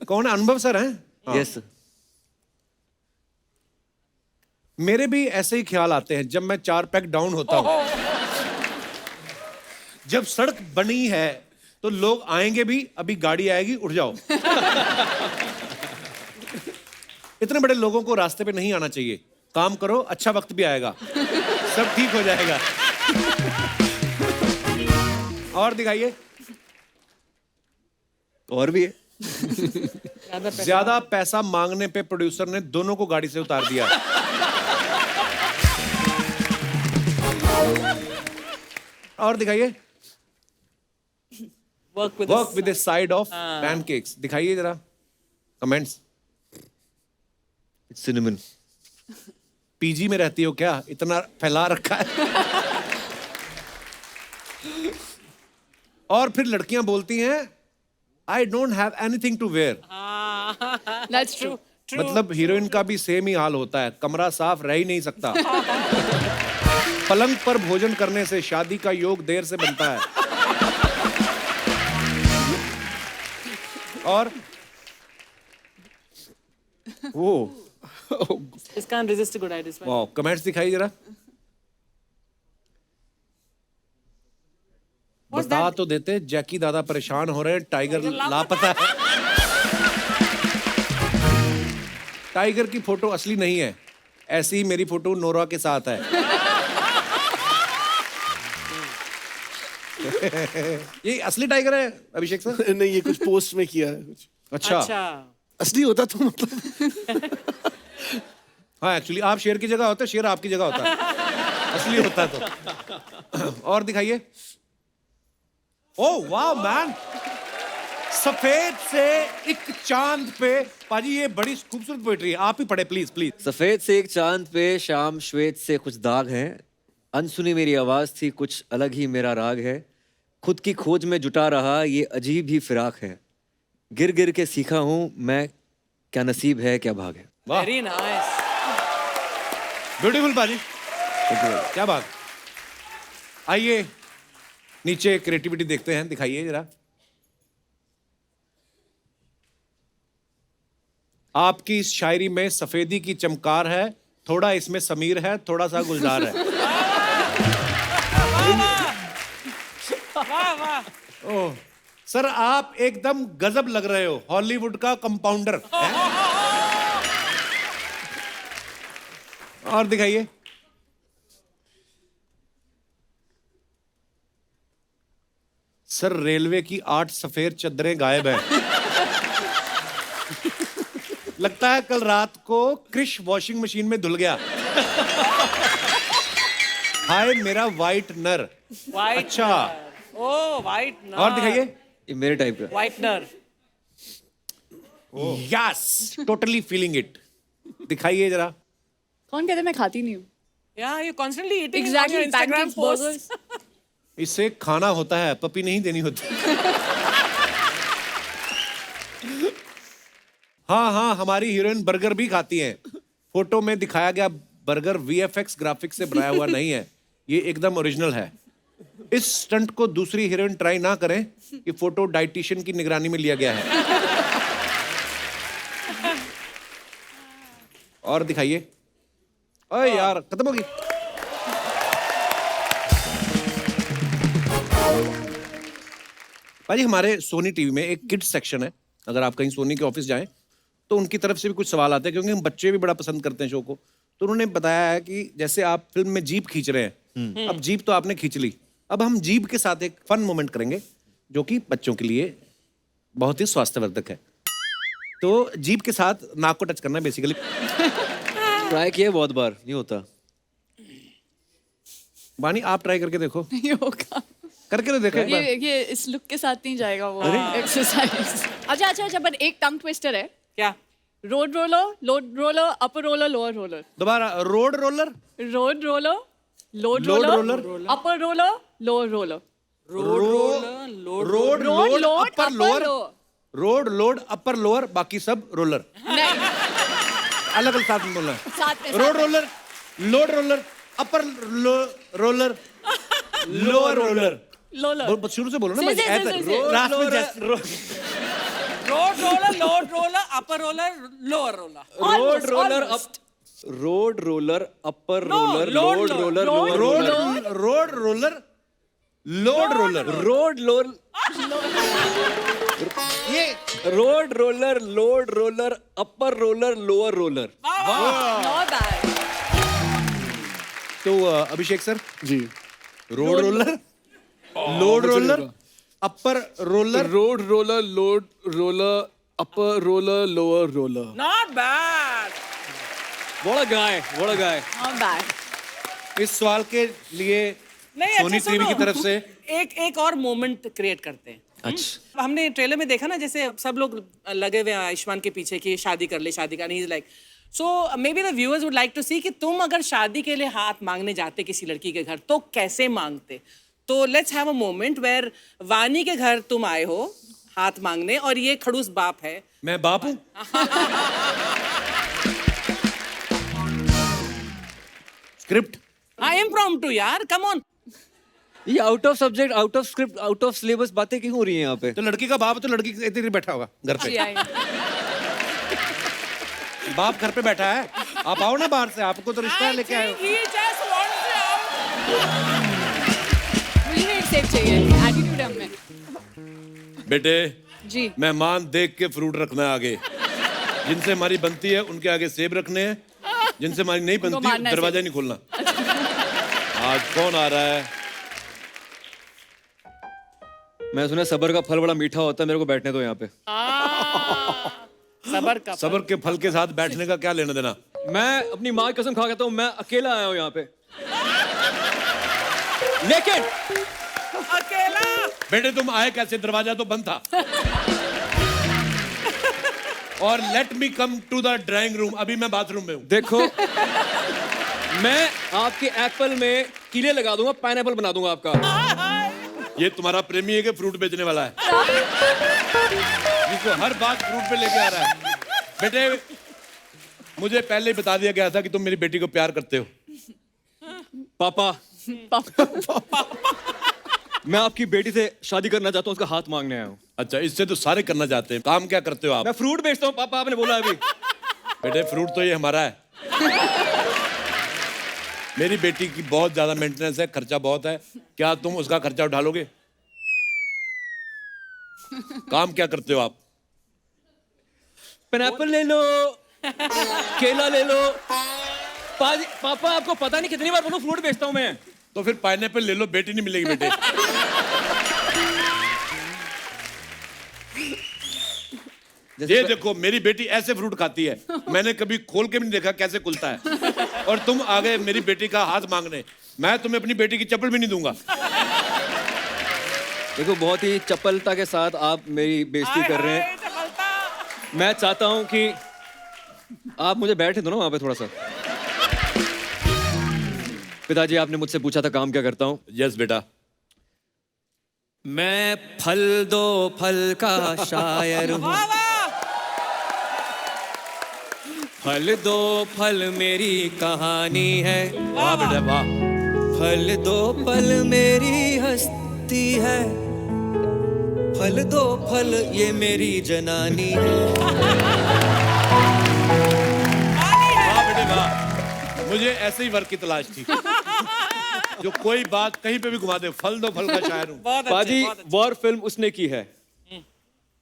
कौन है? अनुभव सर हैं? यस। मेरे भी ऐसे ही ख्याल आते हैं जब मैं 4 पैक डाउन होता हूं। जब सड़क बनी है तो लोग आएंगे भी, अभी गाड़ी आएगी, उठ जाओ। इतने बड़े लोगों को रास्ते पे नहीं आना चाहिए। काम करो, अच्छा वक्त भी आएगा, सब ठीक हो जाएगा। और दिखाइए। और भी है। ज्यादा पैसा मांगने पे प्रोड्यूसर ने दोनों को गाड़ी से उतार दिया। और दिखाइए। Work with a side of pancakes. दिखाइए जरा कमेंट्स। सिनेमन। पीजी में रहती हो क्या? इतना फैला रखा है। और फिर लड़कियां बोलती हैं I don't have anything to wear. That's true. मतलब हीरोइन का भी सेम ही हाल होता है, कमरा साफ रह ही नहीं सकता। पलंग पर भोजन करने से शादी का योग देर से बनता है। और वो This can't resist a good idea. वाह, कमेंट्स दिखाइए जरा। बता तो देते, जैकी दादा परेशान हो रहे हैं, टाइगर लापता है। टाइगर की फोटो असली नहीं है, ऐसी ही मेरी फोटो नोरा के साथ है। ये असली टाइगर है अभिषेक सर? नहीं, ये कुछ पोस्ट में किया है कुछ। अच्छा, असली होता तो मतलब हाँ एक्चुअली आप शेर की जगह होते, शेर आपकी जगह होता, असली होता तो। और दिखाइए। ओह वाह मैन, सफेद से एक चांद पे। पाजी ये बड़ी खूबसूरत पोएट्री है, आप ही पढ़े प्लीज प्लीज। सफेद से एक चांद पे शाम श्वेत से कुछ दाग हैं, अनसुनी मेरी आवाज थी कुछ अलग ही मेरा राग है, खुद की खोज में जुटा रहा ये अजीब ही फिराक है, गिर गिर के सीखा हूं मैं क्या नसीब है क्या भाग है। वाह वेरी नाइस, ब्यूटीफुल पाजी, क्या बात। आइए नीचे क्रिएटिविटी देखते हैं, दिखाइए जरा। आपकी इस शायरी में सफेदी की चमकार है, थोड़ा इसमें समीर है, थोड़ा सा गुलजार है। वाह वाह। ओह सर आप एकदम गजब लग रहे हो, हॉलीवुड का कंपाउंडर है? और दिखाइए। सर रेलवे की 8 सफेद चद्दरें गायब हैं। लगता है कल रात को क्रिश वॉशिंग मशीन में धुल गया। हाय मेरा वाइट नर। वाइट अच्छा, ओ वाइट नर। और दिखाइए। ये मेरे टाइप का। Whitener. Yes, totally feeling it. दिखाइए जरा। कौन कहते मैं खाती नहीं हूँ? या you constantly eating Exactly, Instagram pancakes, burgers. Post. इससे खाना होता है, पपी नहीं देनी होती। हाँ हाँ, हमारी हीरोइन बर्गर भी खाती हैं। फोटो में दिखाया गया बर्गर वीएफएक्स ग्राफिक्स से बनाया हुआ नहीं है, ये एकदम ओरिजिनल है। इस स्टंट को दूसरी हीरोइन ट्राई ना करें, ये फोटो डाइटिशियन की निगरानी में लिया गया है। और दिखाइए। ओए यार खत्म होगी। भाजी हमारे सोनी टीवी में एक किड्स सेक्शन है, अगर आप कहीं सोनी के ऑफिस जाएं तो उनकी तरफ से भी कुछ सवाल आते हैं, क्योंकि हम बच्चे भी बड़ा पसंद करते हैं शो को। तो उन्होंने बताया है कि जैसे आप फिल्म में जीप खींच रहे हैं, अब जीप तो आपने खींच ली, अब हम जीप के साथ एक फन मोमेंट करेंगे जो कि बच्चों के लिए बहुत ही स्वास्थ्यवर्धक है। तो जीप के साथ नाक को टच करना है बेसिकली। ट्राई किया बहुत बार, नहीं होता। बानी आप ट्राई करके देखो, नहीं होगा। करके तो देखो एक बार। ये इस लुक के साथ नहीं जाएगा वो एक्सरसाइज। अच्छा पर एक टंग ट्विस्टर है। क्या? Road roller, upper roller, lower roller. दोबारा। Road roller, road roller, load load roller, roller, upper roller, lower roller. Road load upper lower, road load upper lower, बाकी सब रोलर। नहीं, अलग अलग साथ में बोलना है। साथ में road roller, load roller, upper roller, lower roller. Roller. शुरू से बोलो ना से, भाई, से, ऐसा से, से। लास्ट में जैसे road roller, load roller, upper roller, lower roller. Road roller up, road roller upper roller, load load roller, road roller, load roller, road load, ये road roller, load roller, upper roller, lower roller. Not bad. तो अभिषेक सर, जी। Road roller, load roller, upper roller, road roller, load roller, upper roller, lower roller. Not bad. What a guy, what a guy. Not bad. इस सवाल के लिए नहीं, सोनी अच्छा टीवी की सुनो। तरफ से एक और मोमेंट क्रिएट करते हैं। अच्छा। हमने ट्रेलर में देखा ना, जैसे सब लोग लगे हुए हैं आयुष्मान के पीछे कि शादी कर ले, शादी का नहीं, like so maybe the viewers would like to see कि तुम अगर शादी के लिए हाथ मांगने जाते किसी लड़की के घर तो कैसे मांगते। तो let's have a moment where Wani के घर तुम आए हो हाथ मांगने और ये खड़ूस बाप है। मैं बाप हूं। स्क्रिप्ट हाँ, इम्प्रॉम्प्टू यार, कम ऑन। ये out of subject, out of script, out of syllabus बातें क्यों हो रही हैं यहाँ पे? तो लड़की का बाप है, तो लड़की इधर ही बैठा होगा घर पे। बाप घर पे बैठा है, आप आओ ना बाहर से, आपको तो रिश्ता लेके आए हो। He just wants you out. Attitude save चाहिए, एटीट्यूड है हमें। बेटे जी मेहमान देख के फ्रूट रखना है आगे, जिनसे हमारी बनती है उनके आगे सेब रखने हैं, जिनसे हमारी नहीं बनती मारना है दरवाजा नहीं खोलना। आज कौन आ रहा है? मैं सुना सबर का फल बड़ा मीठा होता है, मेरे को बैठने दो यहाँ पे। सबर का सबर के फल के साथ बैठने का क्या लेना देना? मैं अपनी माँ की कसम खा कहता हूँ, मैं अकेला आया हूँ यहाँ पे, लेकिन अकेला। बेटे तुम आए कैसे? दरवाजा तो बंद था। और let me come to the drawing room, अभी मैं बाथरूम में हूँ। देखो मैं आपके एप्पल में कीले लगा दूंगा, पाइनएप्पल बना दूंगा आपका। ये तुम्हारा प्रेमी है कि फ्रूट बेचने वाला है, जिसको हर बात फ्रूट पे लेके आ रहा है? बेटे मुझे पहले ही बता दिया गया था कि तुम मेरी बेटी को प्यार करते हो। पापा मैं आपकी बेटी से शादी करना चाहता हूँ, उसका हाथ मांगने आया हूँ। अच्छा, इससे तो सारे करना चाहते हैं। काम क्या करते हो आप? मैं फ्रूट बेचता हूँ पापा, आपने बोला अभी। बेटे फ्रूट तो ये हमारा है। मेरी बेटी की बहुत ज्यादा मेंटेनेंस है, खर्चा बहुत है, क्या तुम उसका खर्चा उठा लोगे? काम क्या करते हो आप? पाइनएप्पल ले लो, केला ले लो। पापा आपको पता नहीं कितनी बार बोलूं फ्रूट बेचता हूँ मैं। तो फिर पाइनएप्पल ले लो, बेटी नहीं मिलेगी बेटे। ये देखो मेरी बेटी ऐसे फ्रूट खाती है, मैंने कभी खोल के भी नहीं देखा कैसे खुलता है। और तुम आ गए मेरी बेटी का हाथ मांगने। मैं तुम्हें अपनी बेटी की चप्पल भी नहीं दूंगा। देखो बहुत ही चपलता के साथ आप मेरी बेइज्जती कर रहे हैं। मैं चाहता हूं कि आप मुझे बैठे दो ना वहां पे थोड़ा सा। पिताजी आपने मुझसे पूछा था काम क्या करता हूं। यस बेटा। मैं फल दो फल का शायर हूँ, फल दो फल मेरी कहानी है। वाह बेटा वाह। फल दो फल मेरी हस्ती है, फल दो फल ये मेरी जनानी है। वाह बेटे वाह। मुझे ऐसे ही वर्क की तलाश थी, जो कोई बात कहीं पे भी घुमा दे। फल दो फल का शायर हूँ। बाजी वॉर फिल्म उसने की है।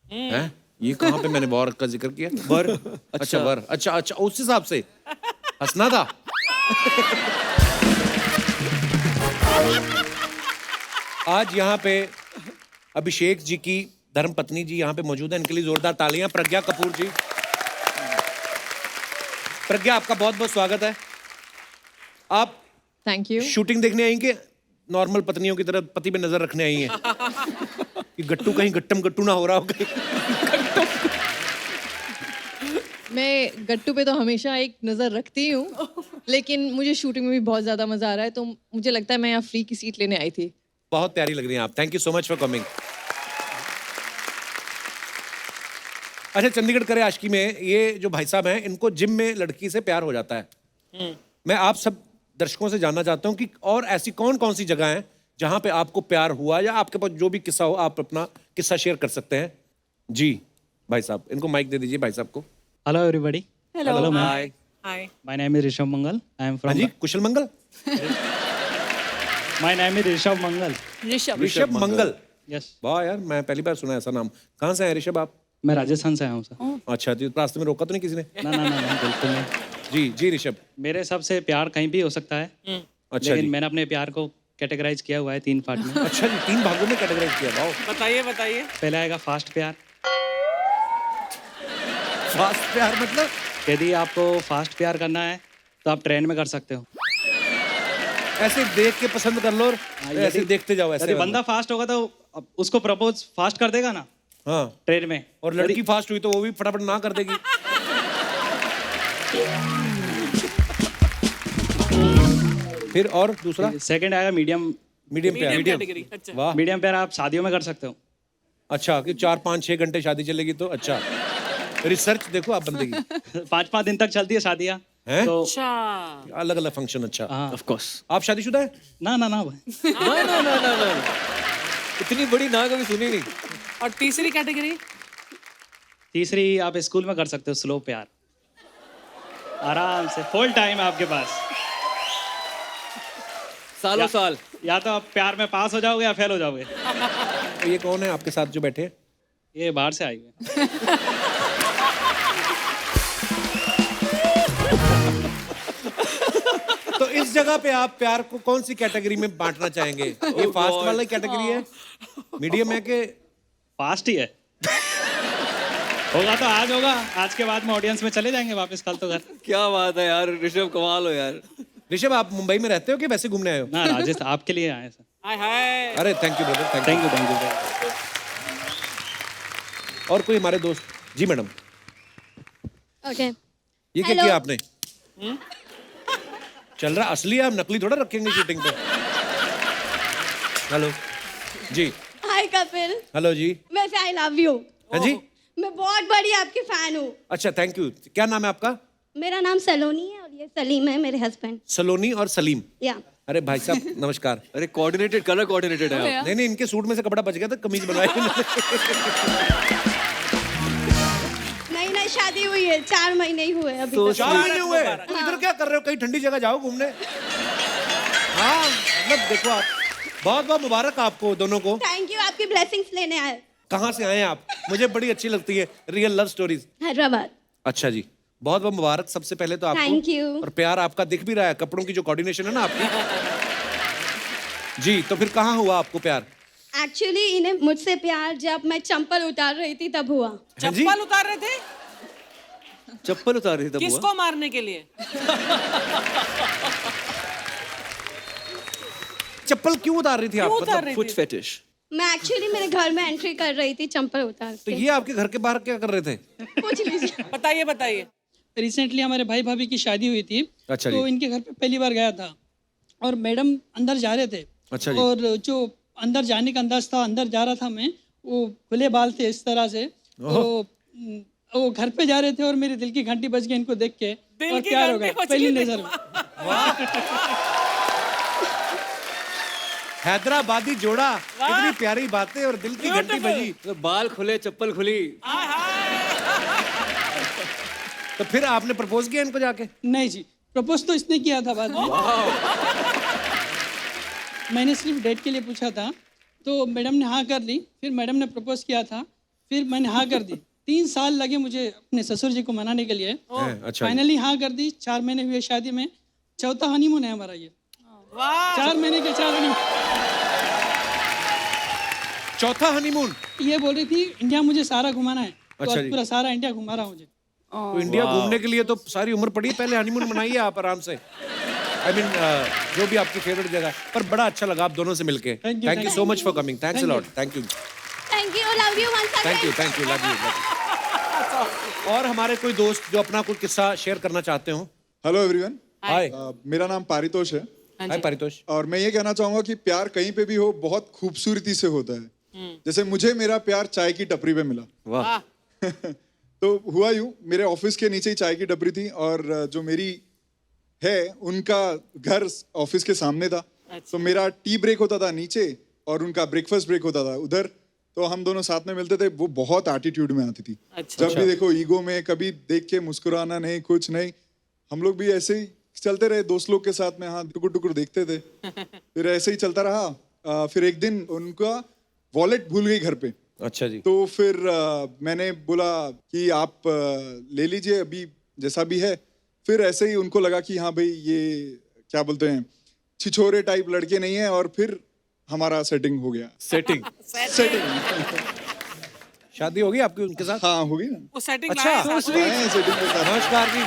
हैं? ये कहाँ पे मैंने वॉर का जिक्र किया? वर अच्छा वर, अच्छा अच्छा उस हिसाब से हंसना था। आज यहाँ पे अभिषेक जी की धर्मपत्नी जी यहाँ पे मौजूद है, इनके लिए जोरदार तालियां। प्रज्ञा कपूर जी। प्रज्ञा आपका बहुत बहुत स्वागत है। आप थैंक यू। शूटिंग देखने आई कि नॉर्मल पत्नियों की तरह पति पे नजर रखने आई हैं कि गट्टू कहीं गट्टम गट्टू ना हो रहा हो कहीं? मैं गट्टू पे तो हमेशा एक नज़र रखती हूँ, लेकिन मुझे शूटिंग में भी बहुत ज़्यादा मज़ा आ रहा है, तो मुझे लगता है मैं यहाँ फ्री की सीट लेने आई थी। बहुत प्यारी लग रही हैं आप। Thank you so much for coming. अच्छा, चंडीगढ़ करे आशिकी में ये जो भाई साहब हैं, इनको जिम में लड़की से प्यार हो जाता है। मैं आप सब दर्शकों से जानना चाहता हूँ कि और ऐसी कौन कौन सी जगह हैं जहां पे आपको प्यार हुआ, या आपके पास जो भी किस्सा हो आप अपना किस्सा शेयर कर सकते हैं। जी भाई साहब, इनको माइक दे दीजिए भाई साहब को। Hello everybody. Hello. Hello ma'am. Hi. Hi. My name is Rishabh Mangal. I am हाँ from. Ji, Kusal Mangal. My name is Rishabh Mangal. Rishabh Rishabh Mangal. Yes. वाह यार, मैं पहली बार सुना ऐसा नाम। कहाँ से हैं ऋषभ आप? मैं राजस्थान से आया हूँ सर। अच्छा, तो रास्ते में रोका तो नहीं किसी ने? ना ना ना ना बिल्कुल नहीं। जी जी ऋषभ। मेरे हिसाब से प्यार कहीं भी हो सकता है, अच्छा लेकिन जी। मैंने अपने प्यार को कैटेगराइज किया हुआ है 3 पार्ट में। अच्छा जी, 3 भागों में कैटेगराइज किया। वाह। बताइए बताइए। पहला आएगा फास्ट प्यार। फास्ट प्यार मतलब? यदि आपको फास्ट प्यार करना है तो आप ट्रेन में कर सकते हो। ऐसे देख के पसंद कर लो और ऐसे यदि- देखते जाओ ऐसे। यदि बंदा फास्ट होगा तो अब उसको प्रपोज फास्ट कर देगा ना हाँ, ट्रेन में। और लड़की फास्ट हुई तो वो भी फटाफट ना कर देगी। फिर और दूसरा? सेकंड आएगा मीडियम। मीडियम प्यार। Medium category. अच्छा। वाह। मीडियम प्यार आप शादियों में कर सकते हो। अच्छा, कि 4, 5, 6 घंटे शादी चलेगी तो अच्छा। रिसर्च देखो आप बंदे की। 5-5 दिन तक चलती है शादियाँ। हैं? तो अच्छा। अलग अलग फंक्शन। अच्छा, हाँ। Of course. आप शादीशुदा है? ना ना ना भाई। ना ना ना ना ना, इतनी बड़ी ना कभी सुनी नहीं। और तीसरी कैटेगरी? तीसरी आप स्कूल में कर सकते हो स्लो प्यार, आराम से फुल टाइम आपके पास। सालों साल। या तो आप प्यार में पास हो जाओगे या फेल हो जाओगे। तो ये कौन है आपके साथ जो बैठे हैं? ये बाहर से आई है। तो इस जगह पे आप प्यार को कौन सी कैटेगरी में बांटना चाहेंगे? ये फास्ट वाला कैटेगरी है, मीडियम है कि फास्ट ही है। होगा तो आज होगा, आज के बाद में ऑडियंस में चले जाएंगे वापस कल तो घर। क्या बात है यार, ऋषभ कमाल हो यार। ऋषभ, आप मुंबई में रहते हो कि वैसे घूमने आए हो? ना राजेश, आपके लिए आए सर। हाय हाय। अरे thank you brother, thank thank you. और कोई हमारे दोस्त? जी मैडम, ओके ये क्या किया आपने? चल रहा असली है, हम नकली थोड़ा रखेंगे शूटिंग पे। हेलो जी। हाय कपिल, हेलो जी। वैसे आई लव यू। हाँ जी। मैं बहुत बड़ी आपकी फैन हूँ। अच्छा थैंक यू। क्या नाम है आपका? मेरा नाम सलोनी है और ये सलीम है मेरे हस्बैंड। सलोनी और सलीम। या अरे भाई साहब नमस्कार। अरे कोऑर्डिनेटेड, कलर कोऑर्डिनेटेड है आप। नहीं, इनके सूट में से कपड़ा बच गया था, कमीज बनवाई इन्होंने। नई शादी हुई है, 4 महीने ही हुए अभी तो तक। 4 महीने हुए? तो इधर क्या कर रहे हो? कहीं ठंडी जगह जाओ घूमने। हाँ मतलब देखो आप, बहुत बहुत मुबारक आपको दोनों को। थैंक यू, आपकी ब्लेसिंग्स लेने आए। कहाँ से आए हैं आप? मुझे बड़ी अच्छी लगती है रियल लव स्टोरीज। हैदराबाद। अच्छा जी, बहुत बहुत मुबारक सबसे पहले तो आपको। Thank you. और प्यार आपका दिख भी रहा है, कपड़ों की जो कोऑर्डिनेशन है ना आपकी। जी, तो फिर कहाँ हुआ आपको प्यार? एक्चुअली इन्हें मुझसे प्यार जब मैं चंपल उतार रही थी तब हुआ। हाँ जी? चप्पल उतार रहे थे? चप्पल उतार रही थी तब हुआ? किसको मारने के लिए? चप्पल क्यों उतार रही थी आप? क्यों उतार मतलब रही फुट थी? फेटिश। मैं एक्चुअली मेरे घर में एंट्री कर रही थी चंपल उतार तो के। ये आपके घर के बाहर क्या कर रहे थे? पूछ लीजिए। बताइए बताइए। रिसेंटली हमारे भाई भाभी की शादी हुई थी। अच्छा जी। तो इनके घर पे पहली बार गया था और मैडम अंदर जा रहे थे। अच्छा जी। और जो अंदर जाने का अंदाज था, अंदर जा रहा था मैं, वो खुले बाल थे इस तरह से। तो वो घर पे जा रहे थे और मेरे दिल की घंटी बज गई इनको देख के दिल और की प्यार हो घंटी गया बज पहली गई। नजर में। हैदराबादी जोड़ा, इतनी प्यारी बातें और दिल की घंटी बजी। तो बाल खुले, चप्पल खुली। तो फिर आपने प्रपोज किया इनको जाके? नहीं जी, प्रपोज तो इसने किया था बाद में। मैंने सिर्फ डेट के लिए पूछा था, तो मैडम ने हाँ कर ली। फिर मैडम ने प्रपोज किया था, फिर मैंने हाँ कर दी। 3 साल लगे मुझे अपने ससुर जी को मनाने के लिए। अच्छा। फाइनली हाँ कर दी। 4 महीने हुए शादी में। 4था हनीमून है हमारा ये। 4 महीने के 4 हनीमून। चौथा हनीमून। ये बोल रही थी इंडिया मुझे सारा घुमाना है। तो अच्छा आज जी। पूरा सारा इंडिया घुमा रहा हूँ मुझे। तो इंडिया घूमने के लिए तो सारी उम्र पड़ी, पहले हनीमून मनाइए आप आराम से। आई मीन जो भी आपकी फेवरेट जगह है। पर बड़ा अच्छा लगा आप दोनों से मिलके। Thank you so much for coming. Thanks a lot. Thank you, love you once again. Thank you, love you. और हमारे कोई दोस्त जो अपना कोई किस्सा शेयर करना चाहते हो? हेलो एवरीवन, हाय। मेरा नाम पारितोष है हाय पारितोष। और मैं ये कहना चाहूंगा कि प्यार कहीं पे भी हो बहुत खूबसूरती से होता है। जैसे मुझे मेरा प्यार चाय की टपरी पे मिला। वाह। तो हुआ यूं, मेरे ऑफिस के नीचे ही चाय की टपरी थी और जो मेरी है उनका घर ऑफिस के सामने था। तो मेरा टी ब्रेक होता था नीचे और उनका ब्रेकफास्ट ब्रेक होता था उधर। तो हम दोनों साथ में मिलते थे। वो बहुत एटीट्यूड में आती थी। जब भी देखो ईगो में, कभी देख के मुस्कुराना नहीं, कुछ नहीं। हम लोग भी ऐसे ही चलते रहे दोस्त लोग के साथ में, हाँ टुकुर टुकुर देखते थे। फिर ऐसे ही चलता रहा। फिर एक दिन उनका वॉलेट भूल गई घर पे। अच्छा जी। तो फिर मैंने बोला कि आप ले लीजिए अभी जैसा भी है। फिर ऐसे ही उनको लगा कि हाँ भाई ये क्या बोलते हैं, छिछोरे टाइप लड़के नहीं है। और फिर हमारा सेटिंग हो गया। सेटिंग। शादी होगी आपकी उनके साथ? हाँ होगी ना। वो सेटिंग अच्छा। लाया है। सेटिंग के साथ। नमस्कार जी।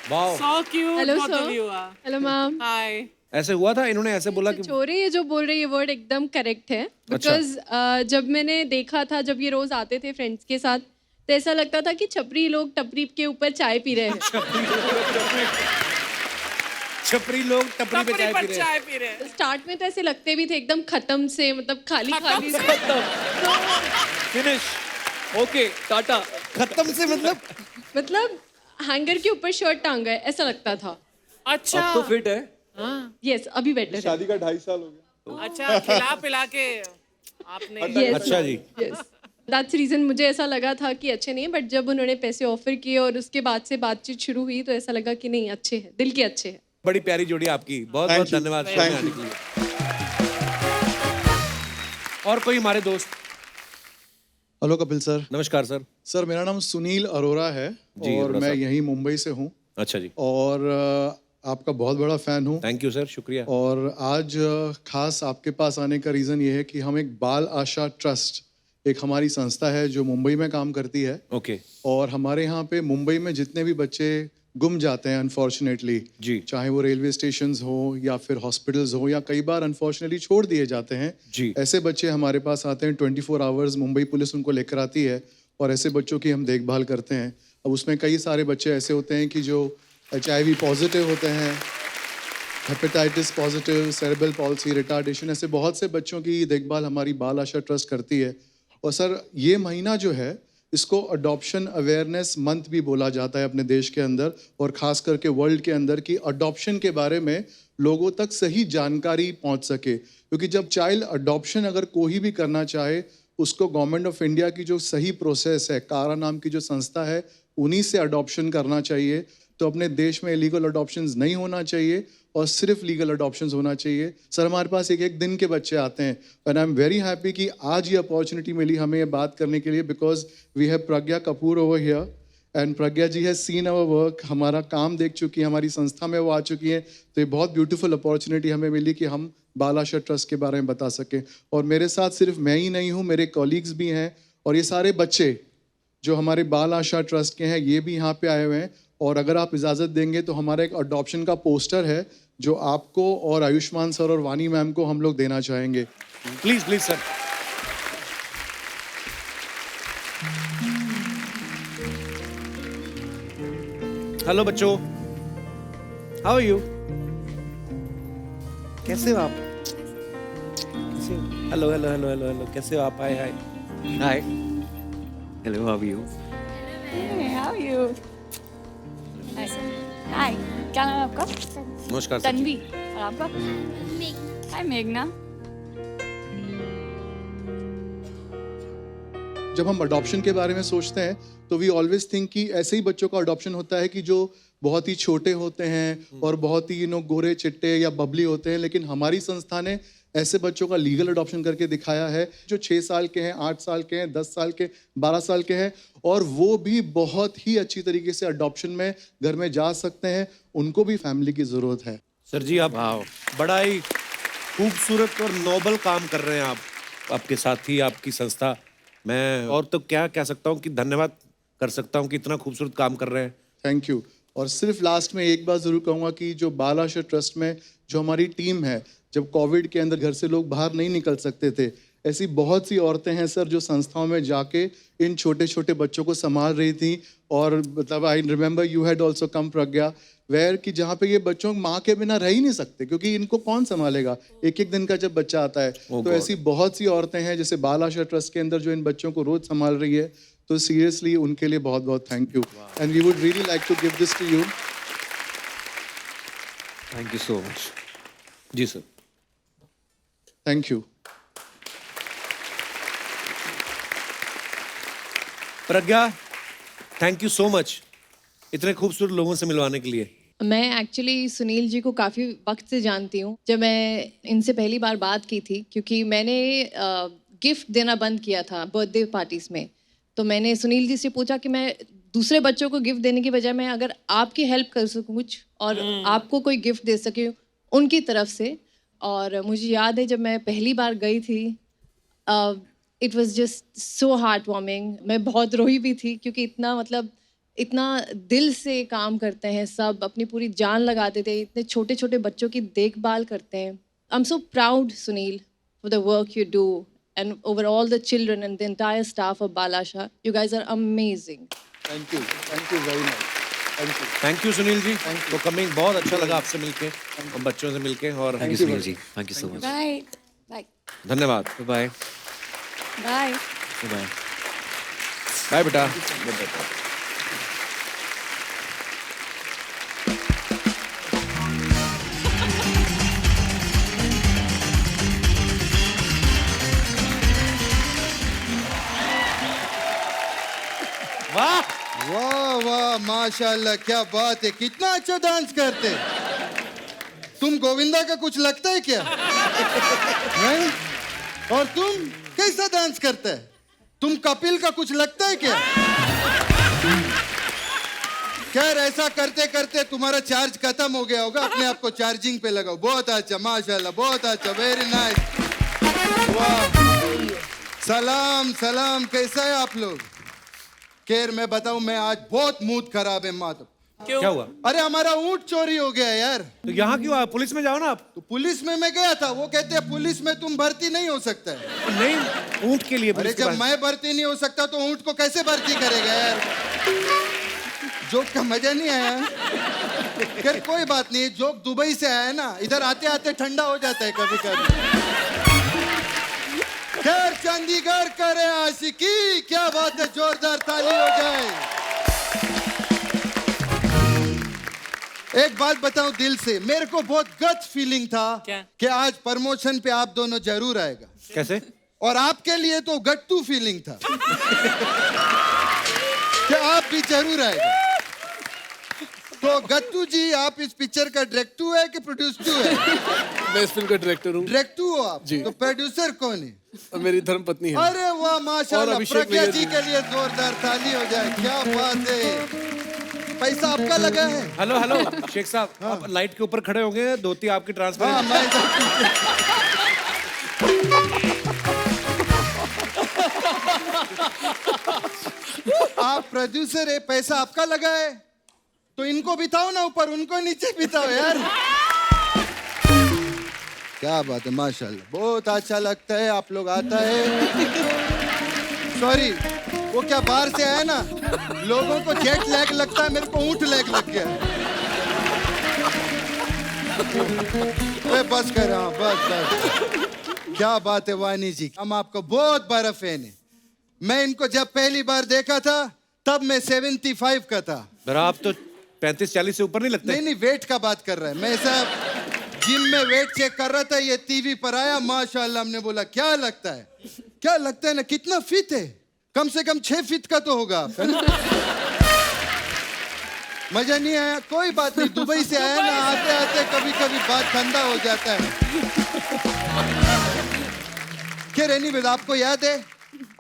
वाह, So cute, Hello, both sir. of you are. Hello ma'am. Hi. ऐसे हुआ था? इन्होंने ऐसे बोला कि चोरे ये जो बोल रही है वर्ड एकदम करेक्ट है। बिकॉज जब मैंने देखा था, जब ये रोज आते थे फ्रेंड्स के साथ, तो ऐसा लगता था कि छपरी लोग टपरी के ऊपर चाय पी रहे हैं। छपरी लोग टपरी पे चाय पी रहे हैं। चाय पी रहे हैं। स्टार्ट में तो ऐसे लगते भी थे एकदम खत्म से, मतलब खाली खाली से। फिनिश। ओके, टाटा। खत्म से मतलब हैंगर के ऊपर शर्ट टांगा है ऐसा लगता था। अच्छा। अब तो फिट है। यस, अभी बेटर है। शादी का 2.5 साल हो गया। अच्छा, खिला पिला के आपने। Yes, अच्छा जी। yes. That's reason मुझे ऐसा लगा था कि अच्छे नहीं, बट जब उन्होंने पैसे ऑफर किए और उसके बाद से बातचीत शुरू हुई तो ऐसा लगा कि नहीं अच्छे हैं, दिल के अच्छे हैं। बड़ी प्यारी जोड़ी आपकी, बहुत बहुत धन्यवाद शो में आने के लिए। और कोई हमारे दोस्त? Hello Kapil sir. नमस्कार सर। सर मेरा नाम सुनील अरोरा है और मैं यहीं मुंबई से हूँ। अच्छा जी। और आपका बहुत बड़ा फैन हूँ। थैंक यू सर, शुक्रिया। और आज खास आपके पास आने का रीज़न ये है कि हम एक बाल आशा ट्रस्ट, एक हमारी संस्था है जो मुंबई में काम करती है। ओके। और हमारे यहाँ पे मुंबई में जितने भी बच्चे गुम जाते हैं अनफॉर्चुनेटली, जी, चाहे वो रेलवे स्टेशंस हो या फिर हॉस्पिटल्स हो या कई बार अनफॉर्चुनेटली छोड़ दिए जाते हैं जी, ऐसे बच्चे हमारे पास आते हैं। 24 आवर्स मुंबई पुलिस उनको लेकर आती है और ऐसे बच्चों की हम देखभाल करते हैं। अब उसमें कई सारे बच्चे ऐसे होते हैं कि जो HIV पॉजिटिव होते हैं, hepatitis positive, cerebral palsy, retardation, ऐसे बहुत से बच्चों की देखभाल हमारी बाल आशा ट्रस्ट करती है। और सर ये महीना जो है इसको अडॉप्शन अवेयरनेस मंथ भी बोला जाता है अपने देश के अंदर और ख़ास करके वर्ल्ड के अंदर, कि अडॉप्शन के बारे में लोगों तक सही जानकारी पहुंच सके। क्योंकि जब चाइल्ड अडॉप्शन अगर कोई भी करना चाहे उसको गवर्नमेंट ऑफ इंडिया की जो सही प्रोसेस है, कारा नाम की जो संस्था है, उन्हीं से अडॉप्शन करना चाहिए। तो अपने देश में इलीगल अडॉप्शंस नहीं होना चाहिए और सिर्फ लीगल अडॉप्शंस होना चाहिए। सर हमारे पास एक एक दिन के बच्चे आते हैं and I am very happy कि आज ये अपॉर्चुनिटी मिली हमें ये बात करने के लिए, because we have Pragya Kapoor over here and Pragya ji has seen our work, हमारा काम देख चुकी है, हमारी संस्था में वो आ चुकी है। तो ये बहुत ब्यूटीफुल अपॉर्चुनिटी हमें मिली कि हम बाल आशा ट्रस्ट के बारे में बता सकें। और मेरे साथ सिर्फ मैं ही नहीं हूँ, मेरे कॉलीग्स भी हैं और ये सारे बच्चे जो हमारे बाल आशा ट्रस्ट के हैं ये भी यहाँ पे आए हुए हैं। और अगर आप इजाज़त देंगे तो हमारा एक अडॉप्शन का पोस्टर है जो आपको और आयुष्मान सर और वानी मैम को हम लोग देना चाहेंगे। Please please sir. हेलो बच्चों, हाउ आर यू? कैसे हो आप? कैसे हो? Hello hello hello hello hello, कैसे हो आप? Hi hi hi, hello, how are you? Hey, how are you? Hi, क्या नाम है आपका? नमस्कार सर। तन्वी। और आपका? हाय मेघना। जब हम अडॉप्शन के बारे में सोचते हैं तो वी ऑलवेज थिंक कि ऐसे ही बच्चों का अडॉप्शन होता है कि जो बहुत ही छोटे होते हैं और बहुत ही गोरे चिट्टे या बबली होते हैं। लेकिन हमारी संस्था ने ऐसे बच्चों का लीगल अडॉप्शन करके दिखाया है जो 6 साल के हैं, 8 साल के हैं, 10 साल के, 12 साल के हैं और वो भी बहुत ही अच्छी तरीके से अडॉप्शन में घर में जा सकते हैं। उनको भी फैमिली की ज़रूरत है। सर जी आप बड़ा ही खूबसूरत और नोबल काम कर रहे हैं आप, आपके साथी, आपकी संस्था। मैं और तो क्या कह सकता हूँ कि धन्यवाद कर सकता हूँ कि इतना खूबसूरत काम कर रहे हैं। Thank you. और सिर्फ लास्ट में एक बात ज़रूर कहूँगा कि जो बाल आशा ट्रस्ट में जो हमारी टीम है, जब कोविड के अंदर घर से लोग बाहर नहीं निकल सकते थे, ऐसी बहुत सी औरतें हैं सर जो संस्थाओं में जाके इन छोटे छोटे बच्चों को संभाल रही थी। और मतलब I remember you had also come Pragya, where कि जहाँ पे ये बच्चों माँ के बिना रह ही नहीं सकते क्योंकि इनको कौन संभालेगा एक एक दिन का जब बच्चा आता है। तो ऐसी बहुत सी औरतें हैं जैसे बाल आशा ट्रस्ट के अंदर जो इन बच्चों को रोज संभाल रही है। तो सीरियसली उनके लिए बहुत बहुत thank you and we would really like to give this to you. Thank you so much. जी sir. Thank you. Pragya, thank you so much इतने खूबसूरत लोगों से मिलवाने के लिए। मैं एक्चुअली सुनील जी को काफ़ी वक्त से जानती हूँ। जब मैं इनसे पहली बार बात की थी क्योंकि मैंने गिफ्ट देना बंद किया था बर्थडे पार्टीज़ में, तो मैंने सुनील जी से पूछा कि मैं दूसरे बच्चों को गिफ्ट देने की बजाय मैं अगर आपकी हेल्प कर सकूँ कुछ और आपको कोई गिफ्ट दे सके उनकी तरफ से। और मुझे याद है जब मैं पहली बार गई थी, it was just so heart warming. मैं बहुत रोई भी थी क्योंकि इतना दिल से काम करते हैं सब, अपनी पूरी जान लगाते थे, इतने छोटे छोटे बच्चों की देखभाल करते हैं। I am so proud Sunil for the work you do and over all the children and the entire staff of Balasha. You guys are amazing. Thank you very much. Thank you. Thank you Sunil ji तो कमिंग, बहुत अच्छा लगा आपसे मिलके और बच्चों से मिलके। और thank you Sunil ji, thank you so much. Bye bye धन्यवाद। बाय बाय बाय बाय बेटा। वाह वाह वाह, माशाल्लाह, क्या बात है, कितना अच्छा डांस करते। तुम गोविंदा का कुछ लगता है क्या? नहीं? और तुम कैसा डांस करता है? तुम कपिल का कुछ लगता है क्या? खैर ऐसा करते करते तुम्हारा चार्ज खत्म हो गया होगा, अपने आप को चार्जिंग पे लगाओ। बहुत अच्छा, माशाल्लाह, बहुत अच्छा, वेरी नाइस, वाह। सलाम सलाम, कैसा है आप लोग? खैर मैं बताऊं, मैं आज बहुत मूड खराब है माधव। क्यों? क्या हुआ? अरे हमारा ऊंट चोरी हो गया यार। तो यहाँ क्यों आए? पुलिस में जाओ ना आप। तो पुलिस में मैं गया था, वो कहते हैं पुलिस में तुम भर्ती नहीं हो सकता है। नहीं, ऊंट के लिए। अरे जब मैं भर्ती नहीं हो सकता तो ऊंट को कैसे भर्ती करेगा यार? जोक का मजा नहीं आया। खैर कोई बात नहीं, जोक दुबई से आया है ना, इधर आते आते ठंडा हो जाता है कभी कभी। खैर चंडीगढ़ करे आशिकी, क्या बात है, जोरदार ताली हो जाए। एक बात बताऊं दिल से, मेरे को बहुत गट फीलिंग था कि आज प्रमोशन पे आप दोनों जरूर आएगा। कैसे? और आपके लिए तो गट्टू फीलिंग था कि आप भी जरूर आएगा। तो गट्टू जी, आप इस पिक्चर का डायरेक्टर है कि प्रोड्यूसर है? मैं इस फिल्म का डायरेक्टर हूँ। डायरेक्टर हो आप जी। तो प्रोड्यूसर कौन है? मेरी धर्मपत्नी है। अरे वाह माशाल्लाह, प्रज्ञा जी के लिए जोरदार ताली हो जाए, क्या बात है। पैसा आपका लगा है? हेलो हेलो शेख साहब, आप लाइट के ऊपर खड़े होंगे, धोती आपकी ट्रांसफर। हाँ, मैं आप प्रोड्यूसर है, पैसा आपका लगा है, तो इनको बिताओ ना ऊपर, उनको नीचे बिताओ यार। क्या बात है, माशाल्लाह, बहुत अच्छा लगता है आप लोग आता है। सॉरी, वो क्या बाहर से आया ना, लोगों को जेट लैग लगता है, मेरे को ऊंट लैग लग गया। बस कर रहा हूं, बस। क्या बात है वानी जी, हम आपको बहुत बड़ा फैन है। मैं इनको जब पहली बार देखा था तब मैं 75 का था। आप तो 35-40 से ऊपर नहीं लगते? नहीं, वेट का बात कर रहा है। मैं ऐसा जिम में वेट चेक कर रहा था, ये टीवी पर आया, माशाल्लाह, हमने बोला क्या लगता है, क्या लगता है ना, कितना फिट है, कम से कम 6 फीट का तो होगा, है ना? मजा नहीं आया? कोई बात नहीं, दुबई से आया ना, आते आते कभी कभी बात ठंडा हो जाता है। क्या एनीवेज, आपको याद है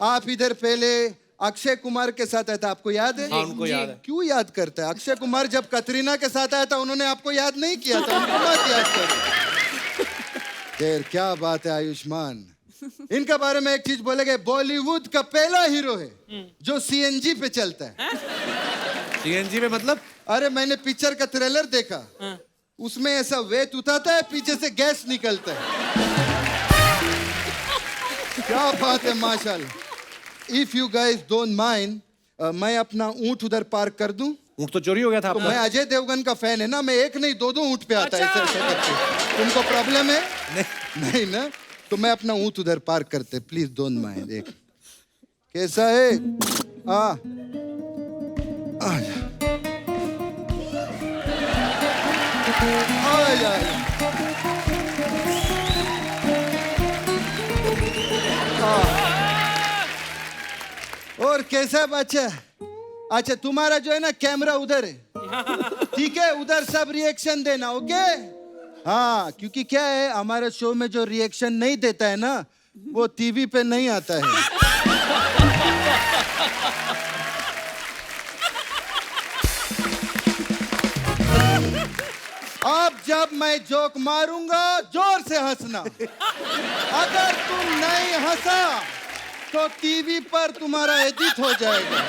आप इधर पहले अक्षय कुमार के साथ आया था, आपको याद है? हाँ, उनको याद है। क्यों याद करता है? अक्षय कुमार जब कतरीना के साथ आया था, उन्होंने आपको याद नहीं किया था, उनको मत याद करो। खैर क्या बात है आयुष्मान, इनके बारे में एक चीज बोलेंगे, बॉलीवुड का पहला हीरो है जो सीएनजी पे चलता है। सीएनजी पे मतलब? अरे मैंने पिक्चर का ट्रेलर देखा, उसमें ऐसा वेट उठाता है, पीछे से गैस निकलता है। क्या बात है, माशाल्लाह। If you guys don't mind, मैं अपना ऊंट उधर पार्क कर दूं? ऊंट तो चोरी हो गया था तो आपका। मैं अजय देवगन का फैन है ना, मैं एक नहीं दो ऊंट पे आता है ऐसे करके। तुमको प्रॉब्लम है? नहीं ना, तो मैं अपना ऊंट उधर पार्क करते, प्लीज डोंट माइंड। एक कैसा है? और कैसा बच्चा? अच्छा, तुम्हारा जो है ना कैमरा उधर है, ठीक है? उधर सब रिएक्शन देना, ओके? हाँ, क्योंकि क्या है, हमारे शो में जो रिएक्शन नहीं देता है ना, वो टीवी पे नहीं आता है। अब जब मैं जोक मारूंगा जोर से हंसना। अगर तुम नहीं हंसा तो टीवी पर तुम्हारा एडिट हो जाएगा।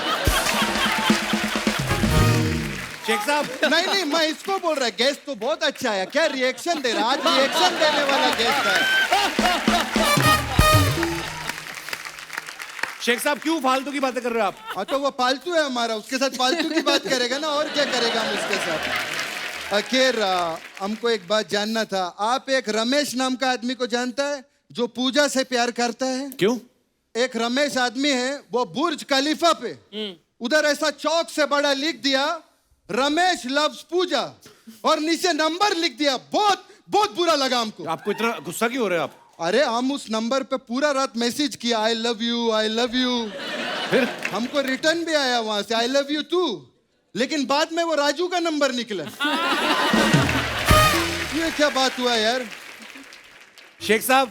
शेख साहब, नहीं, मैं इसको बोल रहा, गेस्ट तो बहुत अच्छा है, क्या रिएक्शन दे रहा, आज रिएक्शन देने वाला गेस्ट है। शेख साहब क्यों फालतू की बातें कर रहे हो आप? हाँ, तो वो पालतू है हमारा, उसके साथ फालतू की बात करेगा ना, और क्या करेगा हम उसके साथ। आखिर हमको एक बात जानना था, आप एक रमेश नाम का आदमी को जानता है जो पूजा से प्यार करता है? क्यों? एक रमेश आदमी है, वो बुर्ज खलीफा पे उधर ऐसा चौक से बड़ा लिख दिया, रमेश लव्स पूजा, और नीचे नंबर लिख दिया। बहुत बहुत बुरा लगा हमको। आपको इतना गुस्सा क्यों हो रहे हो आप? अरे हम उस नंबर पे पूरा रात मैसेज किया, I love you, I love you. फिर हमको रिटर्न भी आया वहां से, आई लव यू टू, लेकिन बाद में वो राजू का नंबर निकला। ये क्या बात हुआ यार? शेख साहब,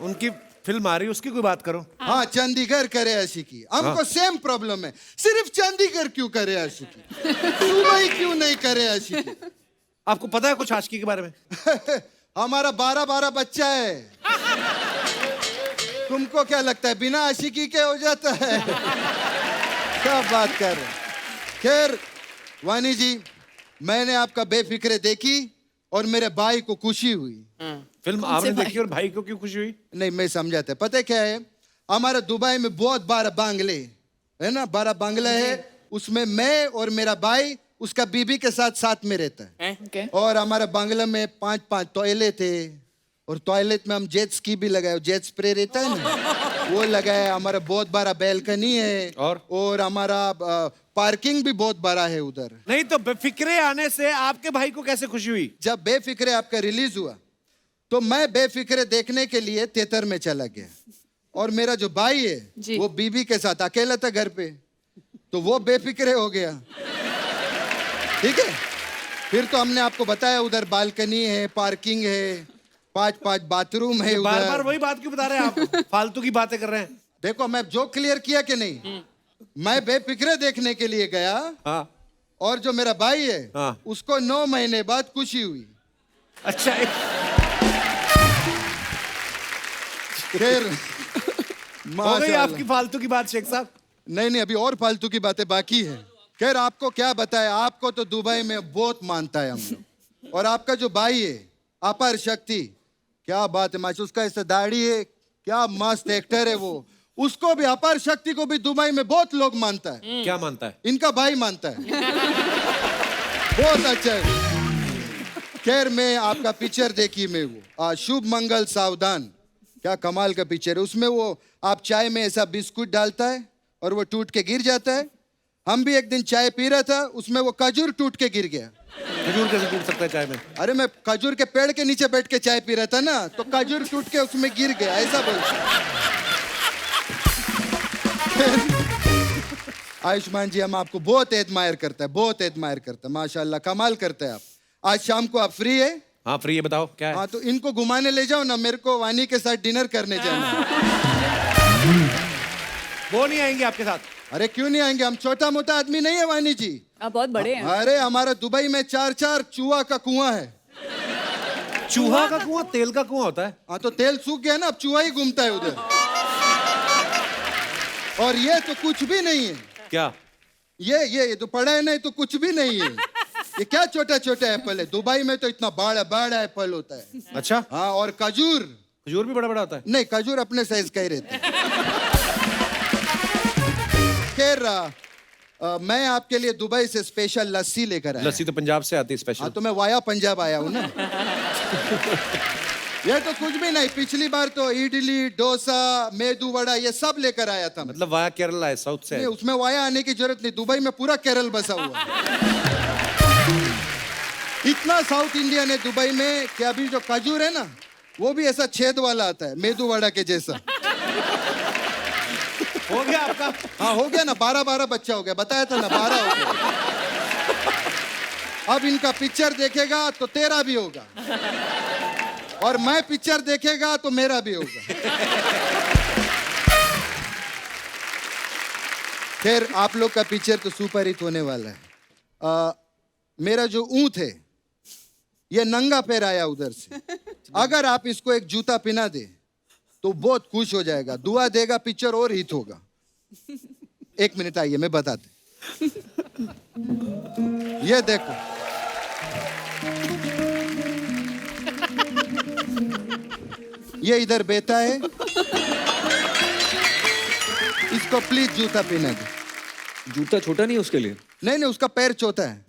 उनकी फिल्म आ रही है, उसकी कोई बात करो। हाँ, चंडीगढ़ करे आशिकी। हमको सेम प्रॉब्लम है, सिर्फ चंडीगढ़ क्यों करे आशिकी, दुबई क्यों नहीं करे आशिकी? आपको पता है कुछ आशिकी के बारे में? हमारा 12 बच्चा है। तुमको क्या लगता है बिना आशिकी के हो जाता है? क्या बात कर रहे हैं? खैर वानी जी, मैंने आपका बेफिक्रे देखी और मेरे भाई को खुशी हुई। फिल्म आपने देखी और भाई को क्यों खुशी हुई? नहीं, मैं समझाता। पता है क्या है, हमारा दुबई में बहुत 12 बंगले है ना, 12 बंगले है। उसमें मैं और मेरा भाई उसका बीबी के साथ में रहता है। और हमारे बंगले में 5 टॉयलेट है, और टॉयलेट में हम जेट स्की भी लगाए, जेट स्प्रे रहता है ना, वो लगाए। हमारा बहुत बड़ा बैल्कनी है, और हमारा पार्किंग भी बहुत बड़ा है उधर। नहीं तो बेफिक्रे आने से आपके भाई को कैसे खुशी हुई? जब बेफिक्रे आपका रिलीज हुआ तो मैं बेफिक्रे देखने के लिए थिएटर में चला गया, और मेरा जो भाई है वो बीबी के साथ अकेला था घर पे, तो वो बेफिक्रे हो गया। ठीक है, फिर तो हमने आपको बताया उधर बालकनी है, पार्किंग है, 5 बाथरूम है। बार बार वही बात क्यों बता रहे हैं आप? फालतू की बातें कर रहे हैं। देखो, मैं जो क्लियर किया कि नहीं, मैं बेफिक्रे देखने के लिए गया। हाँ। और जो मेरा भाई है, हाँ। उसको 9 महीने बाद खुशी हुई। अच्छा, खैर हो गई आपकी फालतू की बात शेख साहब? नहीं, अभी और फालतू की बातें बाकी है। खैर, आपको क्या बताए, आपको तो दुबई में बहुत मानता है हम लोग। और आपका जो भाई है अपार शक्ति, क्या बात है माशा, उसका ऐसा दाढ़ी है, क्या मस्त एक्टर है वो। उसको भी, अपार शक्ति को भी दुबई में बहुत लोग मानता है। क्या मानता है? इनका भाई मानता है। बहुत अच्छा है। खैर, मैं आपका पिक्चर देखी मैं वो शुभ मंगल सावधान, क्या कमाल का पिक्चर है। उसमें वो आप चाय में ऐसा बिस्कुट डालता है और वो टूट के गिर जाता है। हम भी एक दिन चाय पी रहा था, उसमें वो खजूर टूट के गिर गया। खजूर कैसे टूट सकता है चाय में? अरे, मैं खजूर के पेड़ के नीचे बैठ के चाय पी रहा था ना, तो खजूर टूट के उसमें गिर गया, ऐसा बोल। आयुष्मान जी, हम आपको बहुत एडमायर करता है, बहुत एडमायर करता है, माशाल्लाह, कमाल करते हैं आप। आज शाम को आप फ्री है? हाँ फ्री है, बताओ क्या है? हाँ, तो इनको घुमाने ले जाओ ना, मेरे को वानी के साथ डिनर करने जाना है। वो नहीं आएंगे आपके साथ? अरे क्यों नहीं आएंगे, हम छोटा मोटा आदमी नहीं है वानी जी। आप बहुत बड़े हैं। अरे हमारा दुबई में 4 चूहा का कुआं है। चूहा का कुआं? तेल का कुआं होता है? हाँ, तो तेल सूख गया ना, अब चूहा ही घूमता है उधर। और ये तो कुछ भी नहीं है। क्या? ये तो पड़ा है, नहीं तो कुछ भी नहीं है। ये क्या छोटा छोटा एप्पल है, दुबई में तो इतना बड़ा बड़ा एप्पल होता है। अच्छा। हाँ, और खजूर भी बड़ा बड़ा होता है? नहीं, खजूर अपने साइज का ही रहता है। खैर, मैं आपके लिए दुबई से स्पेशल लस्सी लेकर आया। लस्सी तो पंजाब से आती है स्पेशल। हाँ, तो मैं वाया पंजाब आया हूँ ना। ये तो कुछ भी नहीं, पिछली बार तो इडली, डोसा, मेदू वड़ा ये सब लेकर आया था। मतलब वाया केरला है, साउथ से है। नहीं, उसमें वाया आने की जरूरत नहीं, दुबई में पूरा केरल बसा हुआ है। इतना साउथ इंडियन है दुबई में कि अभी जो खजूर है ना, वो भी ऐसा छेद वाला आता है, मेदू वड़ा के जैसा। हो गया आपका? हाँ, हो गया ना, 12 बच्चा हो गया, बताया था ना, 12 हो गया। अब इनका पिक्चर देखेगा तो तेरा भी होगा, और मैं पिक्चर देखेगा तो मेरा भी होगा। खैर, आप लोग का पिक्चर तो सुपर हिट होने वाला है। मेरा जो ऊंट है, ये नंगा पैर आया उधर से। अगर आप इसको एक जूता पहना दे तो बहुत खुश हो जाएगा, दुआ देगा, पिक्चर और हिट होगा। 1 मिनट आइए, मैं बताते। ये देखो, ये इधर बैठा है, इसको प्लीज जूता पहना दे। जूता छोटा नहीं है उसके लिए? नहीं, उसका पैर छोटा है।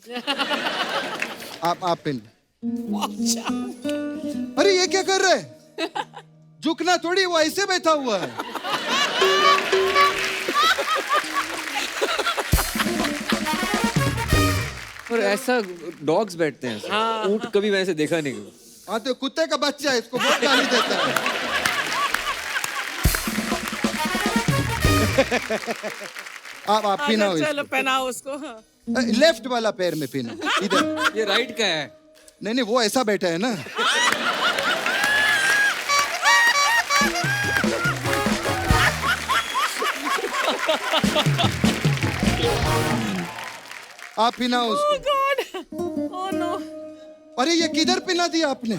आप पहन। अरे ये क्या कर रहा है? झुकना थोड़ी, वो ऐसे बैठा हुआ है। और ऐसा डॉग्स बैठते हैं? हाँ। ऊंट कभी वैसे देखा नहीं। हाँ, तो कुत्ते का बच्चा है, इसको बहुत गाली देता है। आप पहनाओ चलो इसको। पहनाओ उसको। हाँ। लेफ्ट वाला पैर में पहनो, इधर। ये राइट का है। नहीं नहीं, वो ऐसा बैठा है ना। आप पिना उसको। God, oh no. अरे ये किधर पिना दिया आपने?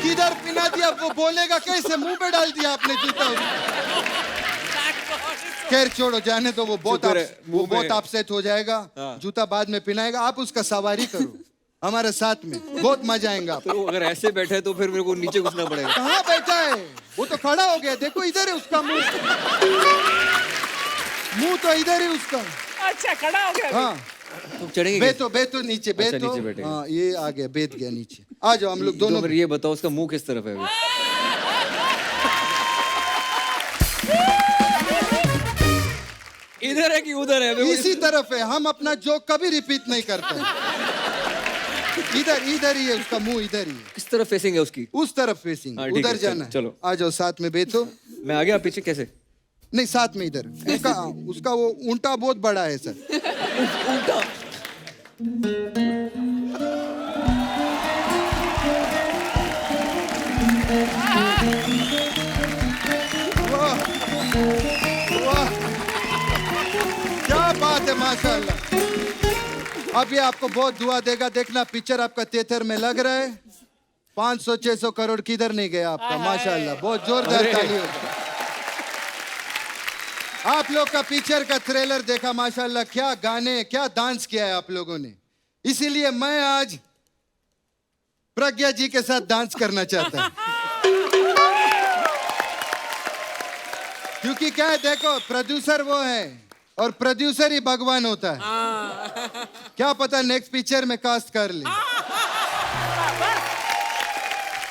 किधर पिना दिया? वो बोलेगा कैसे? मुंह पे डाल दिया आपने जूता। खैर छोड़ो, जाने तो वो बहुत अपसेट हो जाएगा। जूता बाद में पिनाएगा। आप उसका सवारी करो हमारे साथ में, बहुत मजा आएगा। तो अगर ऐसे बैठे तो फिर मेरे को नीचे घुसना पड़ेगा। कहाँ बैठा है वो? तो खड़ा हो गया, देखो इधर है उसका मुंह। मुंह तो इधर है उसका। अच्छा, खड़ा हो गया। हाँ, तुम चढ़ेंगे? बेतो नीचे, अच्छा, बेतो। नीचे बैठेंगे। हाँ, ये आ गया, बैठ गया नीचे। आ जाओ हम लोग दोनों। ये बताओ उसका मुंह किस तरफ है अभी? इधर है कि उधर है? इसी तरफ है। हम अपना जोक कभी रिपीट नहीं करते। इधर ही है उसका मुंह, इधर ही है। किस तरफ फेसिंग है उसकी? उस तरफ फेसिंग, उधर जाना है। चलो आ जाओ साथ में बैठो। मैं आ गया पीछे कैसे? नहीं, साथ में इधर। उसका वो ऊंटा बहुत बड़ा है सर। ऊंटा? क्या बात है, माशाल्लाह। अब ये आपको बहुत दुआ देगा। देखना पिक्चर आपका थिएटर में लग रहा है। 500-600 करोड़ किधर नहीं गया आपका। माशाल्लाह, बहुत जोरदार ताली हो जाए। आप लोग का पिक्चर का ट्रेलर देखा, माशाल्लाह, क्या गाने, क्या डांस किया है आप लोगों ने। इसीलिए मैं आज प्रज्ञा जी के साथ डांस करना चाहता हूं। क्योंकि क्या है, देखो, प्रोड्यूसर वो है और प्रोड्यूसर ही भगवान होता है। क्या पता नेक्स्ट पिक्चर में कास्ट कर ले।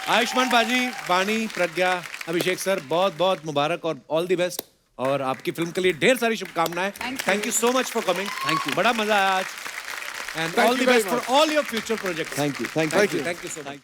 आयुष्मान बाजी, वाणी, प्रज्ञा, अभिषेक सर, बहुत बहुत मुबारक और ऑल द बेस्ट। और आपकी फिल्म के लिए ढेर सारी शुभकामनाएं। Thank you so much for coming. Thank you, बड़ा मजा आया आज। And all the best for all your future projects. Thank you so much.